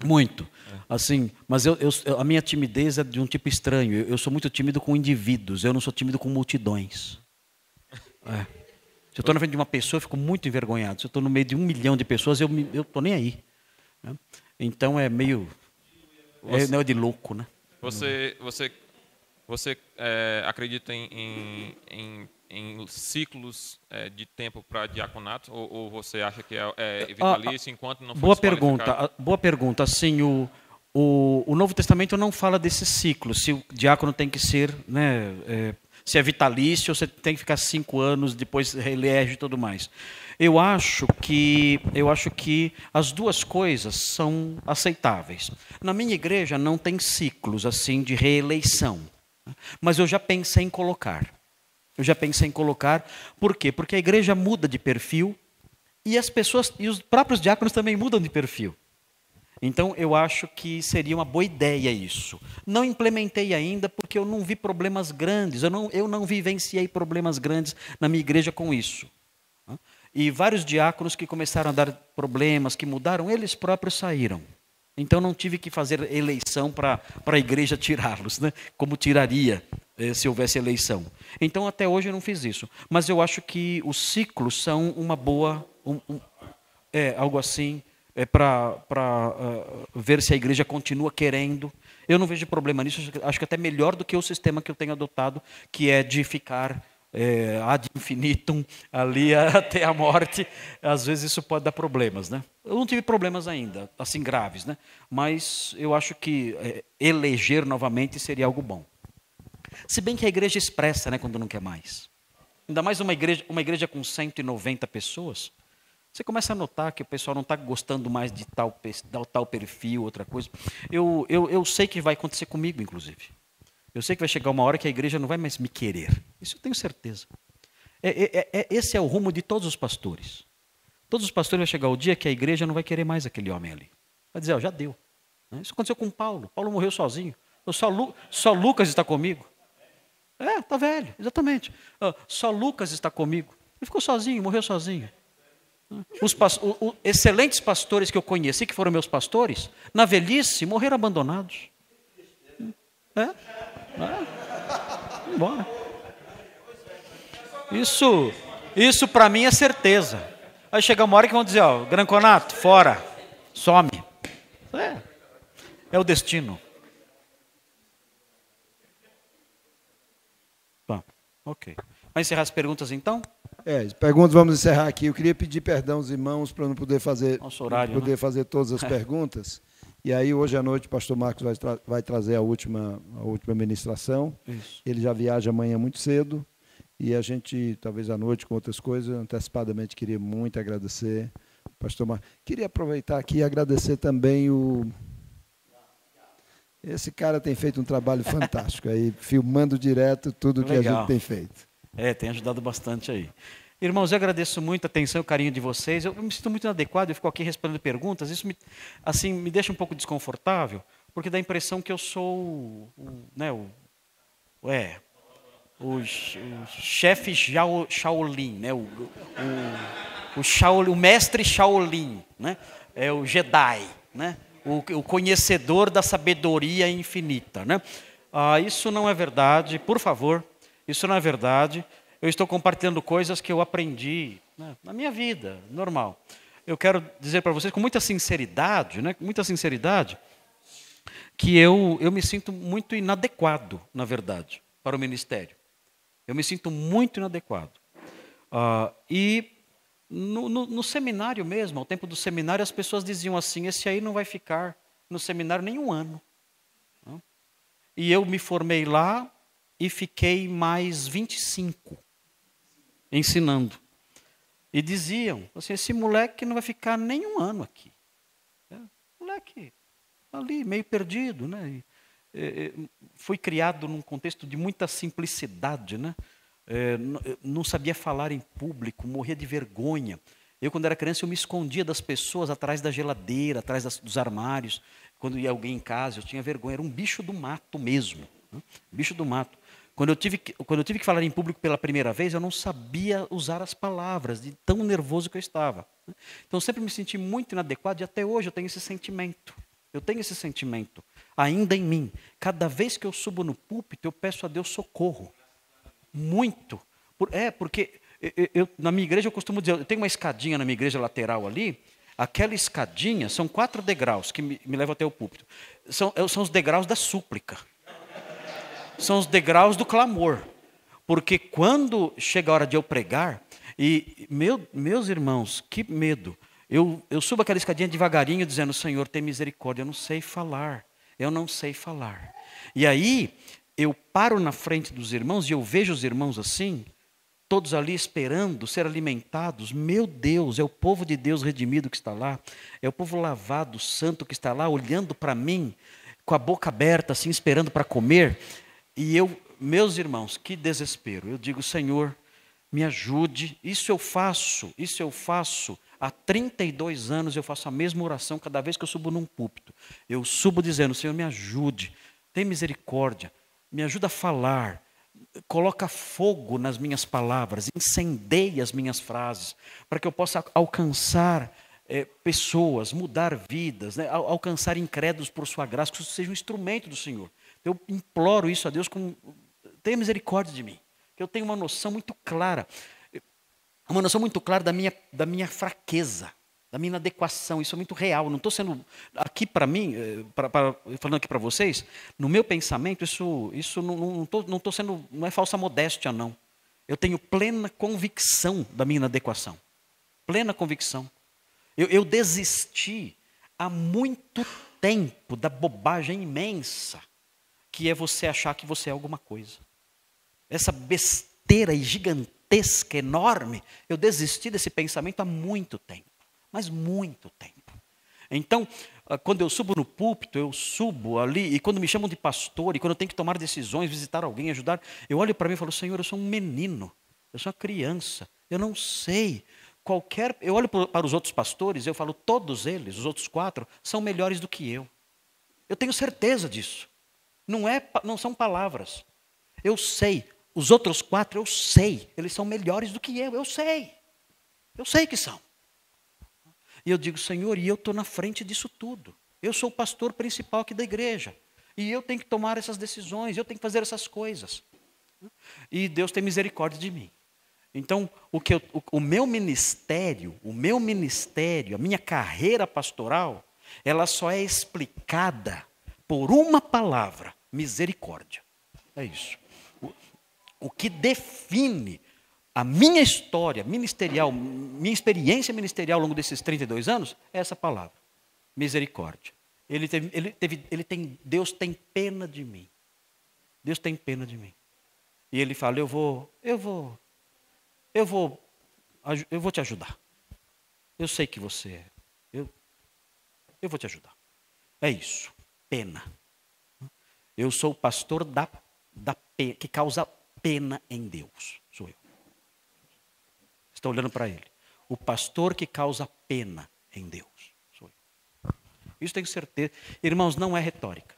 Muito. Assim, mas a minha timidez é de um tipo estranho. Eu sou muito tímido com indivíduos, eu não sou tímido com multidões. Se eu estou na frente de uma pessoa, eu fico muito envergonhado. Se eu estou no meio de 1 milhão de pessoas, eu estou nem aí. Então é meio... não é de louco, né? Você acredita em ciclos de tempo para diaconato, ou você acha que é vitalício enquanto não for Boa pergunta. Assim, o Novo Testamento não fala desse ciclo, se o diácono tem que ser, né, se é vitalício, ou se tem que ficar 5 anos, depois reelege e tudo mais. Eu acho que as duas coisas são aceitáveis. Na minha igreja não tem ciclos assim de reeleição, mas eu já pensei em colocar. Por quê? Porque a igreja muda de perfil e as pessoas e os próprios diáconos também mudam de perfil. Então, eu acho que seria uma boa ideia isso. Não implementei ainda porque eu não vi problemas grandes, eu não vivenciei problemas grandes na minha igreja com isso. E vários diáconos que começaram a dar problemas, que mudaram, eles próprios saíram. Então, não tive que fazer eleição para a igreja tirá-los, né? Como tiraria se houvesse eleição. Então, até hoje eu não fiz isso. Mas eu acho que os ciclos são uma boa... algo assim... para ver se a igreja continua querendo. Eu não vejo problema nisso, acho que até melhor do que o sistema que eu tenho adotado, que é de ficar ad infinitum, ali até a morte. Às vezes isso pode dar problemas, né? Eu não tive problemas ainda, assim graves, né? Mas eu acho que eleger novamente seria algo bom. Se bem que a igreja expressa, né, quando não quer mais. Ainda mais uma igreja com 190 pessoas, você começa a notar que o pessoal não está gostando mais de tal perfil, outra coisa. Eu sei que vai acontecer comigo, inclusive. Eu sei que vai chegar uma hora que a igreja não vai mais me querer. Isso eu tenho certeza. Esse é o rumo de todos os pastores. Todos os pastores vai chegar o dia que a igreja não vai querer mais aquele homem ali. Vai dizer, já deu. Isso aconteceu com Paulo. Paulo morreu sozinho. Só Lucas está comigo. Está velho, exatamente. Só Lucas está comigo. Ele ficou sozinho, morreu sozinho. Os excelentes pastores que eu conheci, que foram meus pastores, na velhice morreram abandonados. Embora. Isso para mim é certeza. Vai chegar uma hora que vão dizer, Granconato, fora, some. É o destino. Bom, ok. Vai encerrar as perguntas então? As perguntas vamos encerrar aqui. Eu queria pedir perdão aos irmãos para não poder fazer, fazer todas as perguntas. E aí, hoje à noite, o pastor Marcos vai trazer a última ministração. Isso. Ele já viaja amanhã muito cedo. E a gente, talvez à noite, com outras coisas, antecipadamente, queria muito agradecer o pastor Marcos. Queria aproveitar aqui e agradecer também Esse cara tem feito um trabalho fantástico, aí, filmando direto tudo que a gente tem feito. Tem ajudado bastante aí. Irmãos, eu agradeço muito a atenção e o carinho de vocês. Eu me sinto muito inadequado, eu fico aqui respondendo perguntas. Isso me deixa um pouco desconfortável, porque dá a impressão que eu sou o chefe Shaolin, né? O mestre Shaolin, né? O Jedi, né? O conhecedor da sabedoria infinita, né? Isso não é verdade, por favor. Isso não é verdade. Eu estou compartilhando coisas que eu aprendi, né, na minha vida, normal. Eu quero dizer para vocês com muita sinceridade, né, que eu me sinto muito inadequado, na verdade, para o ministério. Eu me sinto muito inadequado. E no seminário mesmo, ao tempo do seminário, as pessoas diziam assim, esse aí não vai ficar no seminário nem um ano. E eu me formei lá, e fiquei mais 25 ensinando. E diziam, assim, esse moleque não vai ficar nem um ano aqui. Moleque ali, meio perdido, né? Fui criado num contexto de muita simplicidade, né? Não sabia falar em público, morria de vergonha. Eu, quando era criança, eu me escondia das pessoas atrás da geladeira, atrás dos armários. Quando ia alguém em casa, eu tinha vergonha. Era um bicho do mato mesmo. Bicho do mato. Quando eu tive que falar em público pela primeira vez, eu não sabia usar as palavras, de tão nervoso que eu estava. Então, eu sempre me senti muito inadequado e até hoje eu tenho esse sentimento. Eu tenho esse sentimento ainda em mim. Cada vez que eu subo no púlpito, eu peço a Deus socorro. Muito. Porque na minha igreja eu costumo dizer, eu tenho uma escadinha na minha igreja lateral ali, aquela escadinha são 4 degraus que me levam até o púlpito. São os degraus da súplica. São os degraus do clamor. Porque quando chega a hora de eu pregar, e meus irmãos, que medo, eu subo aquela escadinha devagarinho, dizendo, Senhor, tem misericórdia, eu não sei falar. E aí, eu paro na frente dos irmãos e eu vejo os irmãos assim, todos ali esperando ser alimentados. Meu Deus, é o povo de Deus redimido que está lá, é o povo lavado, santo que está lá, olhando para mim, com a boca aberta, assim, esperando para comer. E meus irmãos, que desespero. Eu digo, Senhor, me ajude. Isso eu faço Há 32 anos eu faço a mesma oração cada vez que eu subo num púlpito. Eu subo dizendo, Senhor, me ajude, tem misericórdia, me ajuda a falar, coloca fogo nas minhas palavras, incendeia as minhas frases, para que eu possa alcançar pessoas, mudar vidas, né? Alcançar incrédulos por sua graça, que isso seja um instrumento do Senhor. Eu imploro isso a Deus, tenha misericórdia de mim, que eu tenho uma noção muito clara, da minha fraqueza, da minha inadequação. Isso é muito real. Não estou sendo aqui para mim, falando aqui para vocês, no meu pensamento, isso não é falsa modéstia, não. Eu tenho plena convicção da minha inadequação. Plena convicção. Eu desisti há muito tempo da bobagem imensa que é você achar que você é alguma coisa. Essa besteira gigantesca, enorme, eu desisti desse pensamento há muito tempo. Mas muito tempo. Então, quando eu subo no púlpito, eu subo ali, e quando me chamam de pastor, e quando eu tenho que tomar decisões, visitar alguém, ajudar, eu olho para mim e falo, Senhor, eu sou um menino, eu sou uma criança, eu não sei. Eu olho para os outros pastores, eu falo, todos eles, os outros 4, são melhores do que eu. Eu tenho certeza disso. Não são palavras. Eu sei. Os outros 4, eu sei. Eles são melhores do que eu sei. Eu sei que são. E eu digo, Senhor, e eu estou na frente disso tudo. Eu sou o pastor principal aqui da igreja. E eu tenho que tomar essas decisões, eu tenho que fazer essas coisas. E Deus tem misericórdia de mim. Então, o meu ministério, a minha carreira pastoral, ela só é explicada por uma palavra, misericórdia. É isso. O que define a minha história ministerial, minha experiência ministerial ao longo desses 32 anos, é essa palavra, misericórdia. Deus tem pena de mim. Deus tem pena de mim. E Ele fala, eu vou te ajudar. Eu sei que você é. Eu vou te ajudar. É isso. Pena. Eu sou o pastor que causa pena em Deus. Sou eu. Está olhando para ele. O pastor que causa pena em Deus. Sou eu. Isso tenho certeza. Irmãos, não é retórica.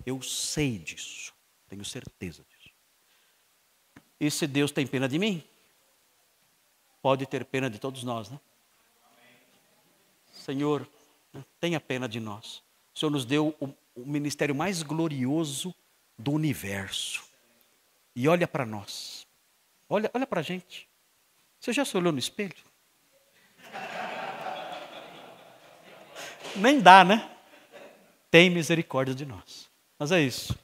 Eu sei disso. Tenho certeza disso. E se Deus tem pena de mim, pode ter pena de todos nós, né? Senhor, tenha pena de nós. O Senhor nos deu o ministério mais glorioso do universo. E olha para nós. Olha para a gente. Você já se olhou no espelho? Nem dá, né? Tem misericórdia de nós. Mas é isso.